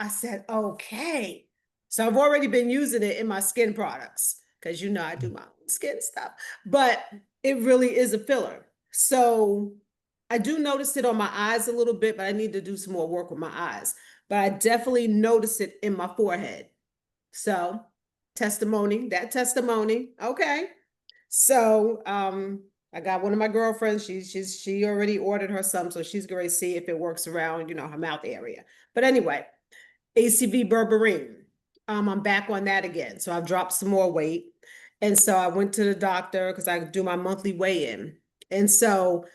Speaker 9: I said, okay. So I've already been using it in my skin products because you know I do my own skin stuff, but it really is a filler. So I do notice it on my eyes a little bit, but I need to do some more work with my eyes. But I definitely notice it in my forehead. So that testimony. Okay. So I got one of my girlfriends. She already ordered her some, so she's going to see if it works around, her mouth area. But anyway, ACV berberine. I'm back on that again. So I've dropped some more weight. And so I went to the doctor because I do my monthly weigh-in. And so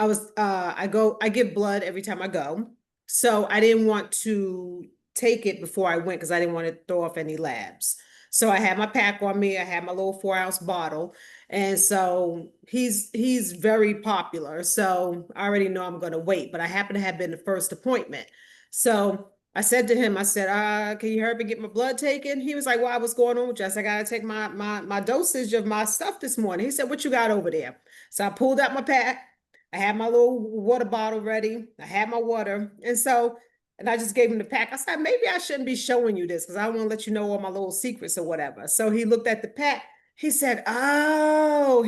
Speaker 9: I give blood every time I go. So I didn't want to take it before I went because I didn't want to throw off any labs. So I had my pack on me. I had my little 4-ounce bottle. And so he's very popular. So I already know I'm gonna wait, but I happen to have been the first appointment. So I said to him, I said, can you help me get my blood taken? He was like, well, what's going on with you? I said, I gotta take my dosage of my stuff this morning. He said, what you got over there? So I pulled out my pack. I had my little water bottle ready. I had my water. And I just gave him the pack. I said, maybe I shouldn't be showing you this because I want to let you know all my little secrets or whatever. So he looked at the pack. He said, oh,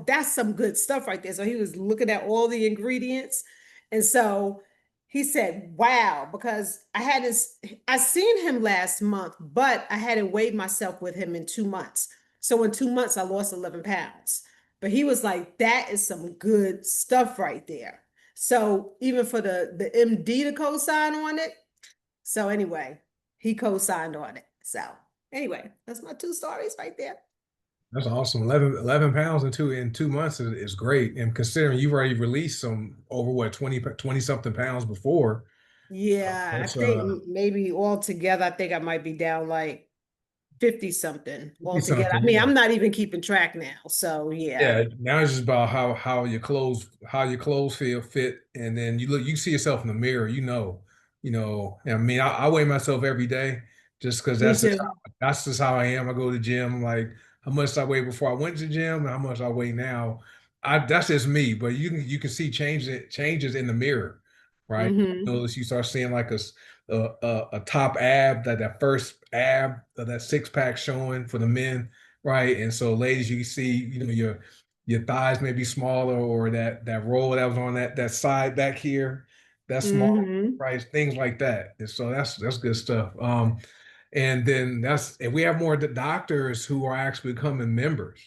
Speaker 9: that's some good stuff right there. So he was looking at all the ingredients. And so he said, wow, because I seen him last month, but I hadn't weighed myself with him in 2 months. So in 2 months, I lost 11 pounds. But he was like, that is some good stuff right there. So even for the MD to co-sign on it. So anyway, he co-signed on it. So anyway, that's my 2 stories right there.
Speaker 1: That's awesome. 11 pounds in 2 months is great. And considering you've already released some over what, 20 something pounds before.
Speaker 9: Yeah, I
Speaker 1: That's
Speaker 9: think maybe altogether, I think I might be down like 50 something altogether. I
Speaker 1: something.
Speaker 9: mean,
Speaker 1: Yeah.
Speaker 9: I'm not even keeping track now. So yeah.
Speaker 1: Yeah, now it's just about how your clothes fit, and then you see yourself in the mirror. I mean, I weigh myself every day just because
Speaker 9: Me too.
Speaker 1: that's just how I am. I go to the gym, like how much I weigh before I went to the gym and how much I weigh now. That's just me, but you can see changes in the mirror, right?
Speaker 9: Mm-hmm.
Speaker 1: Notice you start seeing like a top ab, that first ab, that six pack showing for the men, right? And so, ladies, you can see, your thighs may be smaller, or that roll that was on that side back here, that's small,
Speaker 9: Mm-hmm.
Speaker 1: right? Things like that. And so that's good stuff. And then and we have more doctors who are actually becoming members,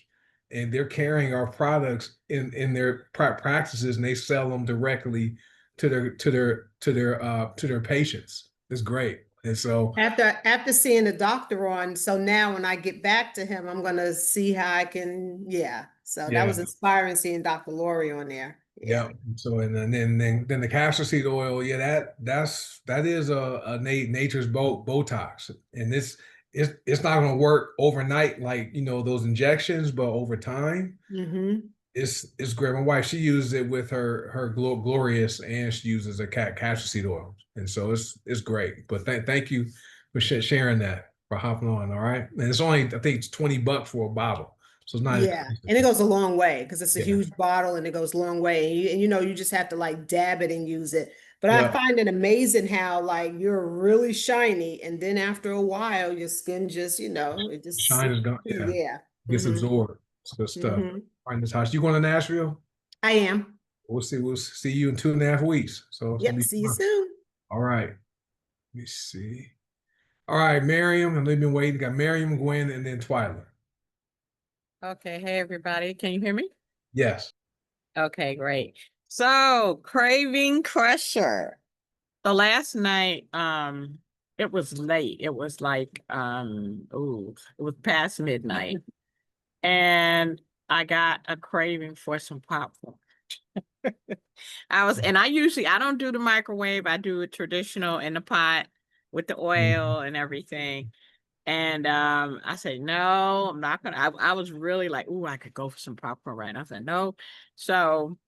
Speaker 1: and they're carrying our products in their practices, and they sell them directly to their patients. It's great. And so
Speaker 9: After seeing the doctor on, so now when I get back to him, I'm gonna see how I can, yeah. So that
Speaker 1: yeah.
Speaker 9: was inspiring seeing Dr. Lori on there. Yeah.
Speaker 1: Yeah. So and then the castor seed oil, yeah, that is a nature's Botox, and it's not going to work overnight like those injections, but over time,
Speaker 9: Mm-hmm.
Speaker 1: it's great. My wife, she uses it with her glorious, and she uses a castor seed oil, and so it's great. But thank you for sharing that, for hopping on. All right, and it's only, I think it's $20 for a bottle, so it's not
Speaker 9: Yeah.
Speaker 1: expensive.
Speaker 9: And it goes a long way because it's a
Speaker 1: Yeah.
Speaker 9: huge bottle and it goes a long way. And you just have to like dab it and use it. But I
Speaker 1: Yeah.
Speaker 9: find it amazing how like you're really shiny and then after a while your skin just, it just
Speaker 1: Shine is gone. Yeah.
Speaker 9: yeah.
Speaker 1: Gets
Speaker 9: Mm-hmm.
Speaker 1: absorbed. It's good stuff.
Speaker 9: Mm-hmm.
Speaker 1: Find this house. You going to Nashville?
Speaker 9: I am.
Speaker 1: We'll see you in 2.5 weeks. So it's gonna
Speaker 9: Yep.
Speaker 1: be
Speaker 9: See you
Speaker 1: fun.
Speaker 9: soon.
Speaker 1: All right. Let me see. All right, Miriam, and they've been waiting. Got Miriam, Gwen, and then Twyla.
Speaker 10: Okay, hey everybody, can you hear me?
Speaker 1: Yes.
Speaker 10: Okay, great. So, craving crusher. The last night, it was late. It was like, it was past midnight, and I got a craving for some popcorn. I don't do the microwave. I do it traditional in the pot with the
Speaker 1: Mhm.
Speaker 10: oil and everything. And I said, no, I'm not gonna. I was really like, ooh, I could go for some popcorn right now. I said, no. So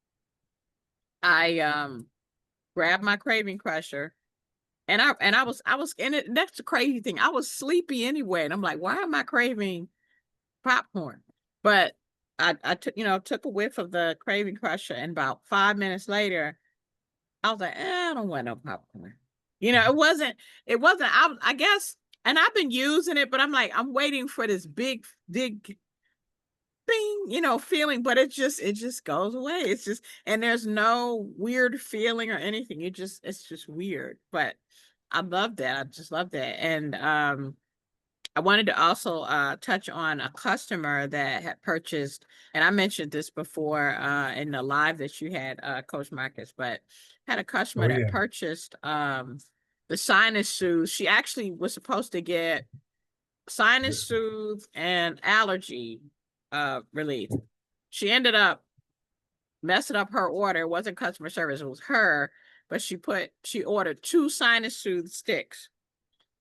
Speaker 10: I grabbed my craving crusher, and I was and that's the crazy thing. I was sleepy anyway, and I'm like, why am I craving popcorn? But I took took a whiff of the craving crusher, and about 5 minutes later, I was like, I don't want no popcorn. It wasn't. I guess, and I've been using it, but I'm like, I'm waiting for this big thing, feeling, but it just goes away. It's just, and there's no weird feeling or anything. It's just weird. But I love that. I just love that. And I wanted to also touch on a customer that had purchased, and I mentioned this before in the live that you had, Coach Marcus, but had a customer
Speaker 1: Oh
Speaker 10: that
Speaker 1: yeah.
Speaker 10: purchased the sinus soothe. She actually was supposed to get sinus soothe and allergy relief. She ended up messing up her order. It wasn't customer service, it was her, but she ordered 2 sinus soothe sticks.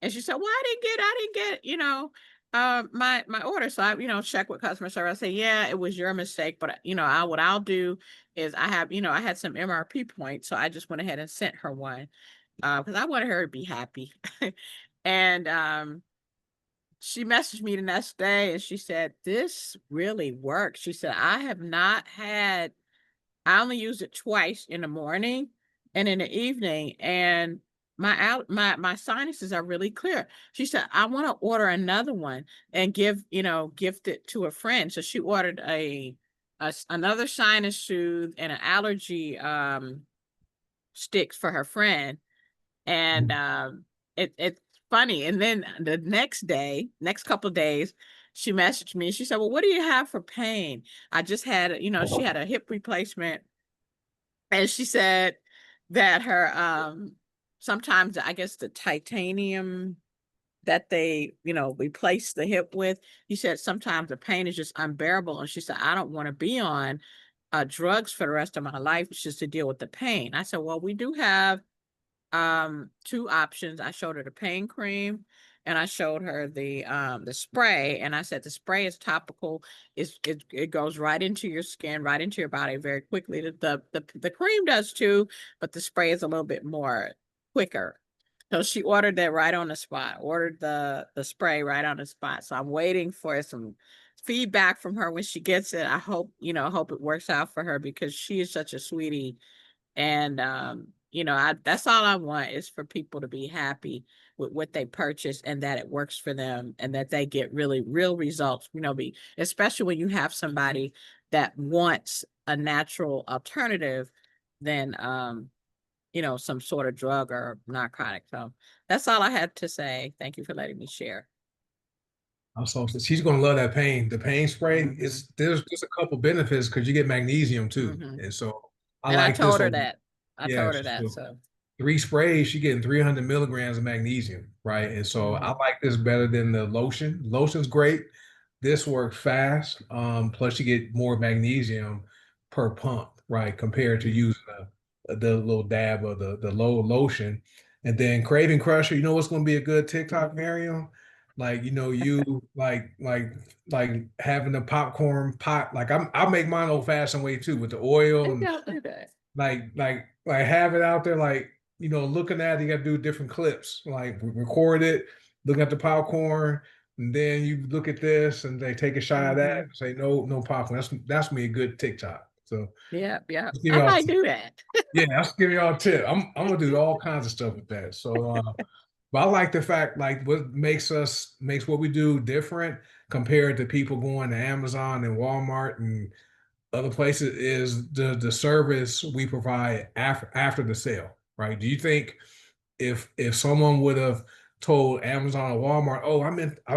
Speaker 10: And she said, well, I didn't get, my order. So I, check with customer service. I say, yeah, it was your mistake. But what I'll do is I had some MRP points. So I just went ahead and sent her one. Because I wanted her to be happy. And she messaged me the next day and she said, this really works. She said, I only used it twice in the morning and in the evening, and my sinuses are really clear. She said, I want to order another one and gift it to a friend. So she ordered another sinus soothe and an allergy sticks for her friend. And it's funny. And then the next couple of days, she messaged me. She said, well, what do you have for pain? I just had, she had a hip replacement. And she said that her sometimes I guess the titanium that they, replace the hip with, she said sometimes the pain is just unbearable. And she said, I don't want to be on drugs for the rest of my life just to deal with the pain. I said, well, we do have 2 options. I showed her the pain cream and I showed her the spray, and I said the spray is topical. It goes right into your skin, right into your body very quickly. The cream does too, but the spray is a little bit more quicker. So she ordered that right on the spot, ordered the spray right on the spot. So I'm waiting for some feedback from her when she gets it. I hope it works out for her because she is such a sweetie. And that's all I want is for people to be happy with what they purchase and that it works for them and that they get really real results, especially when you have somebody that wants a natural alternative than some sort of drug or narcotic. So that's all I had to say. Thank you for letting me share.
Speaker 1: So she's gonna love that pain. The pain spray
Speaker 10: Mhm.
Speaker 1: is there's just a couple benefits because you get magnesium too,
Speaker 10: Mhm.
Speaker 1: and so I
Speaker 10: And I
Speaker 1: like this
Speaker 10: told her
Speaker 1: one.
Speaker 10: that. I
Speaker 1: Yeah,
Speaker 10: told her that.
Speaker 1: so
Speaker 10: So
Speaker 1: 3 sprays, she getting 300 milligrams of magnesium, right? And so I
Speaker 10: mhm.
Speaker 1: like this better than the lotion. Lotion's great. This works fast. Plus you get more magnesium per pump, right? Compared to using the little dab of the low lotion. And then Craving Crusher, you know what's going to be a good TikTok, Mariam? Like, you like having the popcorn pot. Like I'll make mine old fashioned way too with the oil
Speaker 10: I
Speaker 1: and
Speaker 10: don't do that.
Speaker 1: like have it out there, like, looking at it, you got to do different clips, like record it, look at the popcorn, and then you look at this and they take a shot of that
Speaker 10: Mhm.
Speaker 1: and say no popcorn. That's me a good TikTok. So
Speaker 10: Yeah, yeah.
Speaker 1: just give
Speaker 10: I
Speaker 1: y'all,
Speaker 10: might do that.
Speaker 1: yeah, I'll give y'all a tip. I'm gonna do all kinds of stuff with that. So but I like the fact, like, what makes what we do different compared to people going to Amazon and Walmart and other places is the service we provide after the sale, right? Do you think if someone would have told Amazon or Walmart, oh,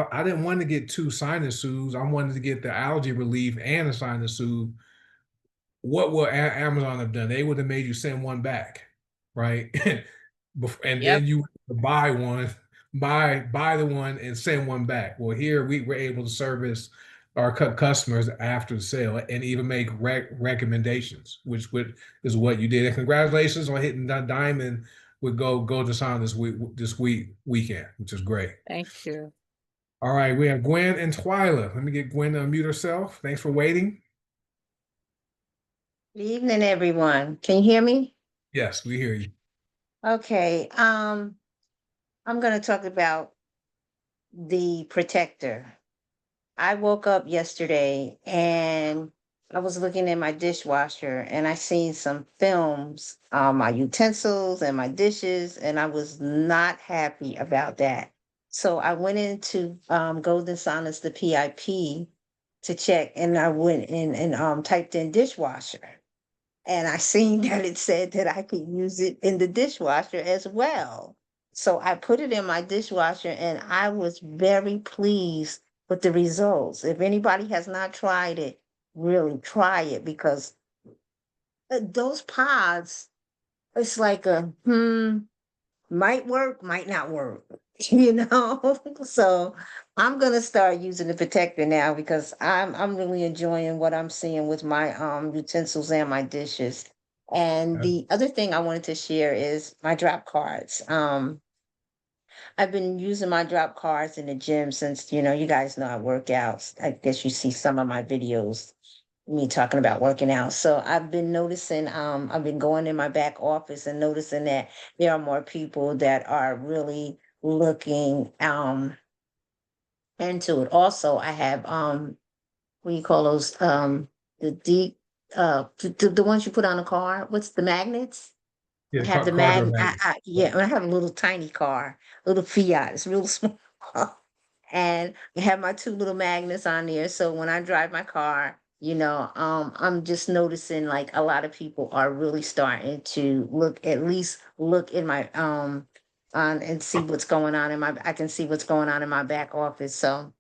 Speaker 1: I didn't want to get 2 sinus soothes, I wanted to get the allergy relief and a sinus soothe, what would Amazon have done? They would have made you send one back, right? And then
Speaker 10: Yep.
Speaker 1: you buy one, buy the one and send one back. Well, here we were able to service our customers after the sale and even make recommendations, which is what you did. And congratulations on hitting that diamond with Go Design this weekend, which is great.
Speaker 10: Thank you.
Speaker 1: All right, we have Gwen and Twyla. Let me get Gwen to unmute herself. Thanks for waiting.
Speaker 11: Good evening, everyone. Can you hear me?
Speaker 1: Yes, we hear you.
Speaker 11: Okay, I'm gonna talk about the protector. I woke up yesterday and I was looking in my dishwasher and I seen some films on my utensils and my dishes, and I was not happy about that. So I went into Golden Silence, the PIP, to check, and I went in and typed in dishwasher. And I seen that it said that I could use it in the dishwasher as well. So I put it in my dishwasher and I was very pleased with the results. If anybody has not tried it, really try it, because those pods, it's like might work, might not work, you know? So I'm gonna start using the protector now because I'm really enjoying what I'm seeing with my utensils and my dishes. And the other thing I wanted to share is my drop cards. I've been using my drop cards in the gym since, you guys know I work out. I guess you see some of my videos, me talking about working out. So I've been noticing, I've been going in my back office and noticing that there are more people that are really looking into it. Also, I have what do you call those? The deep the ones you put on a car. What's the magnets? I
Speaker 1: Yeah,
Speaker 11: have the
Speaker 1: car door
Speaker 11: mag.
Speaker 1: magnet.
Speaker 11: Yeah, I have a little tiny car, little Fiat. It's real small, and I have my two little magnets on there. So when I drive my car, I'm just noticing like a lot of people are really starting to at least look in my on and see what's going on in my. I can see what's going on in my back office. So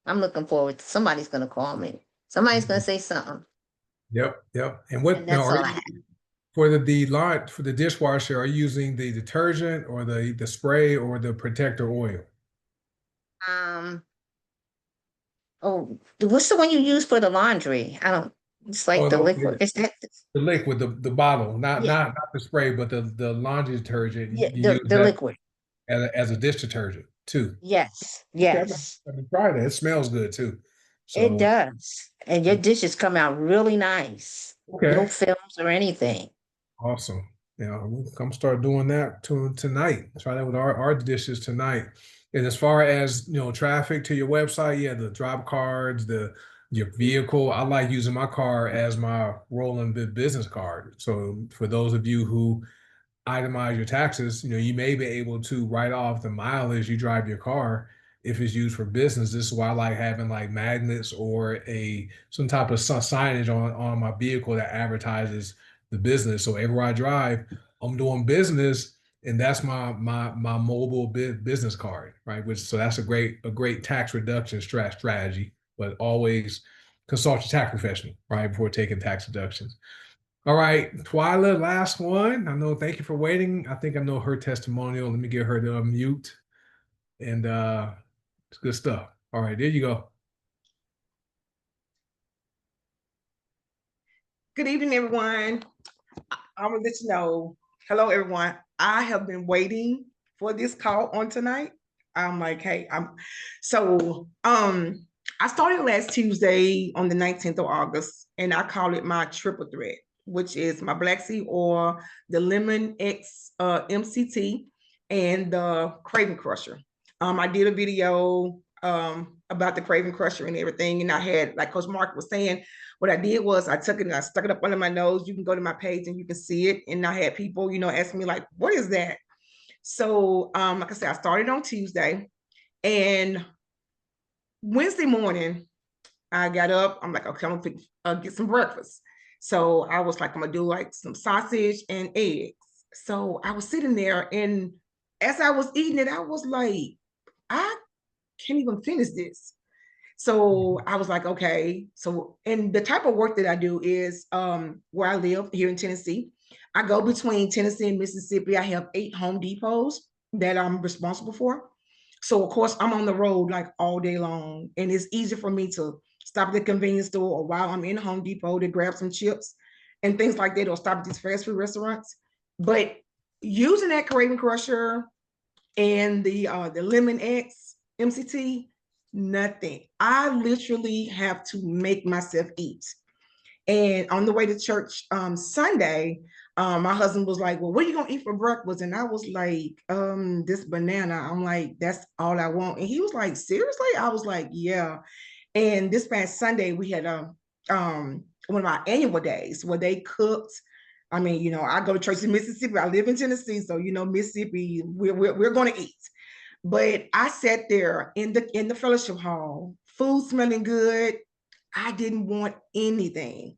Speaker 11: I'm looking forward to somebody's gonna call me. Somebody's gonna say something,
Speaker 1: Yep. And
Speaker 11: and
Speaker 1: what now
Speaker 11: that's
Speaker 1: are
Speaker 11: all I
Speaker 1: you
Speaker 11: have.
Speaker 1: for the line for the dishwasher? Are you using the detergent or the spray or the protector oil?
Speaker 11: Um. Oh, what's the one you use for the laundry? I don't, it's like
Speaker 1: Oh,
Speaker 11: the
Speaker 1: okay.
Speaker 11: liquid. Is that,
Speaker 1: The liquid, the bottle, not
Speaker 11: yeah,
Speaker 1: not not the spray, but the laundry detergent.
Speaker 11: yeah,
Speaker 1: You use
Speaker 11: the
Speaker 1: that
Speaker 11: liquid.
Speaker 1: as a dish detergent too.
Speaker 11: Yes,
Speaker 1: Okay,
Speaker 11: yes,
Speaker 1: I've been trying that. It smells good too.
Speaker 11: it
Speaker 1: So
Speaker 11: does. And your dishes come out really nice. No
Speaker 1: okay,
Speaker 11: films or anything.
Speaker 1: awesome. Yeah, we'll come start doing that tonight. Try that with our dishes tonight. And as far as traffic to your website, yeah, the drop cards, your vehicle. I like using my car as my rolling business card. So for those of you who itemize your taxes, you may be able to write off the mileage you drive your car if it's used for business. This is why I like having like magnets or some type of signage on my vehicle that advertises the business. So everywhere I drive, I'm doing business, and that's my mobile business card, right? So that's a great tax reduction strategy, but always consult your tax professional, right, before taking tax deductions. All right, Twyla, last one. I know, thank you for waiting. I think I know her testimonial. Let me get her to unmute. And it's good stuff. All right, there you go.
Speaker 12: Good evening, everyone. I'm gonna let you know. Hello, everyone. I have been waiting for this call on tonight. I'm like, hey, I started last Tuesday on the 19th of August, and I call it my triple threat, which is my black seed oil, the lemon X MCT, and the Craving Crusher. I did a video about the Craving Crusher and everything, and I had, like Coach Mark was saying, what I did was I took it and I stuck it up under my nose. You can go to my page and you can see it. And I had people, asking me like, what is that? So, like I said, I started on Tuesday, and Wednesday morning, I got up. I'm like, okay, I'm gonna get some breakfast. So I was like, I'm gonna do like some sausage and eggs. So I was sitting there, and as I was eating it, I was like, I can't even finish this. So I was like, okay. So, and the type of work that I do is where I live here in Tennessee. I go between Tennessee and Mississippi. I have 8 Home Depots that I'm responsible for. So of course I'm on the road like all day long, and it's easy for me to stop at the convenience store or while I'm in Home Depot to grab some chips and things like that, or stop at these fast food restaurants. But using that Craving Crusher and the Lemon X MCT, nothing. I literally have to make myself eat. And on the way to church Sunday, my husband was like, well, what are you gonna eat for breakfast? And I was like, this banana. I'm like, that's all I want. And he was like, seriously? I was like, yeah. And this past Sunday, we had one of our annual days where they cooked. I mean, you know, I go to church in Mississippi. I live in Tennessee, so you know, Mississippi, we're going to eat. But I sat there in the fellowship hall, food smelling good. I didn't want anything,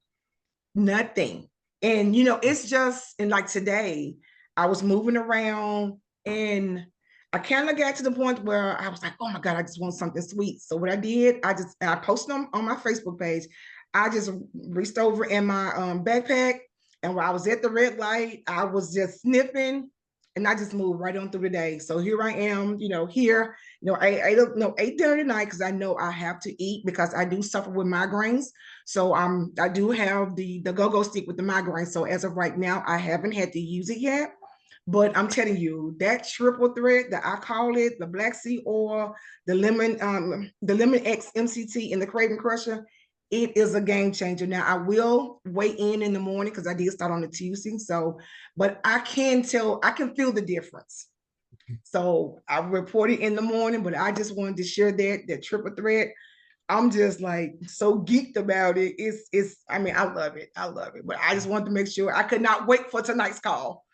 Speaker 12: nothing. And you know, it's just, and like today, I was moving around and I kind of got to the point where I was like, oh my God, I just want something sweet. So what I did, I posted them on my Facebook page. I just reached over in my backpack, and while I was at the red light, I was just sniffing, and I just moved right on through the day. So here I am, you know, here, you know, I ate, ate dinner tonight because I know I have to eat because I do suffer with migraines. So I do have the go-go stick with the migraine. So as of right now, I haven't had to use it yet. But I'm telling you, that triple threat that I call it, the black seed oil, the lemon X MCT, and the Craving Crusher, it is a game changer. Now I will weigh in the morning because I did start on the Tuesday. So, but I can feel the difference. So I reported in the morning, but I just wanted to share that triple threat. I'm just like so geeked about it. I mean, I love it. I love it. But I just wanted to make sure I could not wait for tonight's call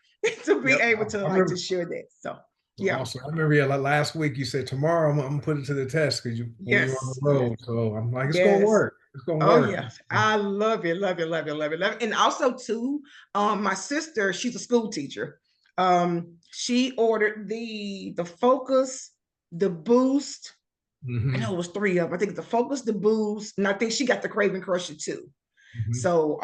Speaker 12: to be able to to share that. So yeah.
Speaker 1: Awesome. I remember last week you said tomorrow I'm gonna put it to the test because when you're on the road.
Speaker 12: Yes.
Speaker 1: So I'm like, it's gonna
Speaker 12: Yes.
Speaker 1: work. It's gonna
Speaker 12: Oh
Speaker 1: work.
Speaker 12: yes, I love it, love it, love it, love it, love it. And also too, my sister, she's a school teacher. She ordered the Focus, the Boost. I know it was three of them. I think the Focus, the Boost, and I think she got the Craving Crusher too. So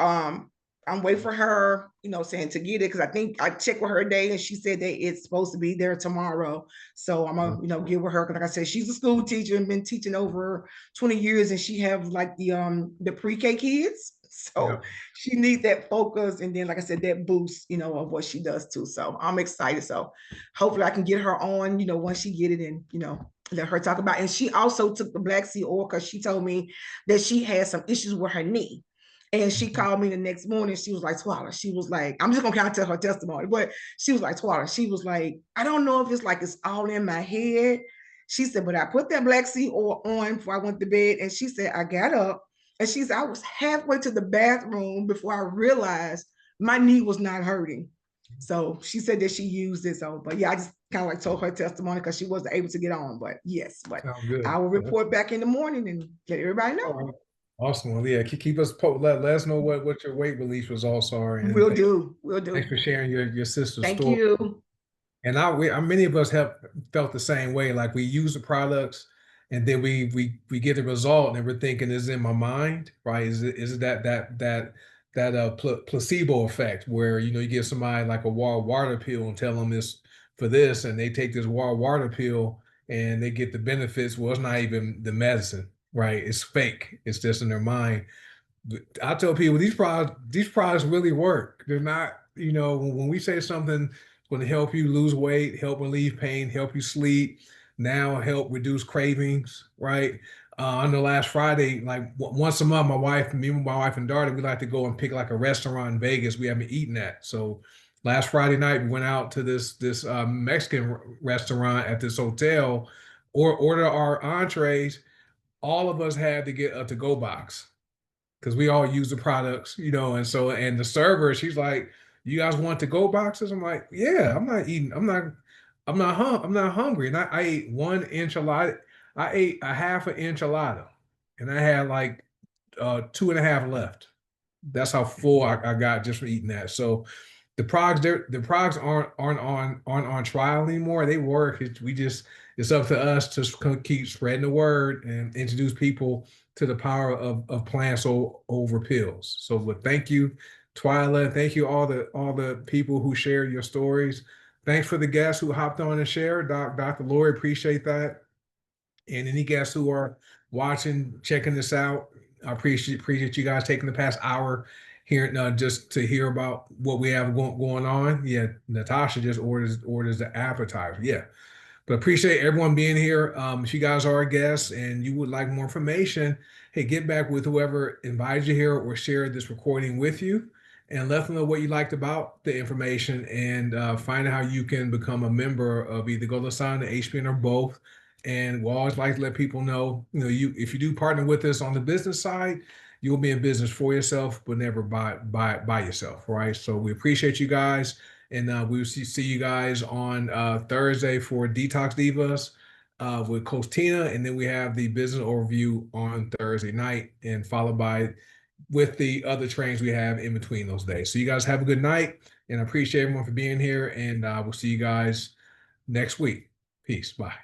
Speaker 12: I'm waiting for her, you know, saying to get it because I think I checked with her today and she said that it's supposed to be there tomorrow. So I'm gonna, you know, get with her because like I said, she's a school teacher and been teaching over 20 years, and she have like the pre-K kids. So she needs that focus, and then like I said, that boost, you know, of what she does too. So I'm excited. So hopefully I can get her on, you know, once she get it, and you know, let her talk about it. And she also took the black seed oil because she told me that she had some issues with her knee. And she called me the next morning. She was like, Twala, she was like, I'm just gonna kind of tell her testimony, but she was like, Twala, she was like, I don't know if it's like it's all in my head. She said, but I put that black seed oil on before I went to bed. And she said, I got up and she said, I was halfway to the bathroom before I realized my knee was not hurting. So she said that she used this on, but yeah, I just kind of like told her testimony because she wasn't able to get on. But yes, but I will report back in the morning and let everybody know.
Speaker 1: Awesome. Well, yeah, keep us let us know what your weight release results are. And
Speaker 12: We'll do.
Speaker 1: Thanks for sharing your sister's
Speaker 12: Thank
Speaker 1: story.
Speaker 12: you.
Speaker 1: And many of us have felt the same way. Like we use the products, and then we get the result, and we're thinking, "Is it in my mind, right? Is it that placebo effect where you know you give somebody like a water pill and tell them it's for this, and they take this water pill and they get the benefits. Well, it's not even the medicine, right? It's fake. It's just in their mind. I tell people these products really work. They're not, you know, when we say something going to help you lose weight, help relieve pain, help you sleep, now help reduce cravings, right? I know last Friday, like once a month, my wife and daughter, we like to go and pick like a restaurant in Vegas we haven't eaten at. So last Friday night, we went out to this Mexican restaurant at this hotel, or order our entrees. All of us had to get a to-go box because we all use the products, you know, and the server, she's like, "You guys want to go boxes?" I'm like, "Yeah, I'm not eating. I'm not hungry." And I ate one enchilada. I ate a half an enchilada, and I had like two and a half left. That's how full I got just from eating that. So the products aren't on trial anymore. They work. It's up to us to keep spreading the word and introduce people to the power of plants over pills. So, but thank you, Twyla. Thank you all the people who shared your stories. Thanks for the guests who hopped on and shared. Dr. Lori, appreciate that. And any guests who are watching, checking this out, I appreciate you guys taking the past hour hearing just to hear about what we have going on. Yeah, Natasha just orders the appetizer. Yeah. But appreciate everyone being here. If you guys are a guest and you would like more information, hey, get back with whoever invited you here or shared this recording with you and let them know what you liked about the information and find out how you can become a member of either GoToSign, HPN, or both. And we'll always like to let people know, if you do partner with us on the business side, you'll be in business for yourself, but never by yourself, right? So we appreciate you guys. And we'll see you guys on Thursday for Detox Divas with Coach Tina. And then we have the business overview on Thursday night and followed by with the other trains we have in between those days. So you guys have a good night and I appreciate everyone for being here. And we'll see you guys next week. Peace. Bye.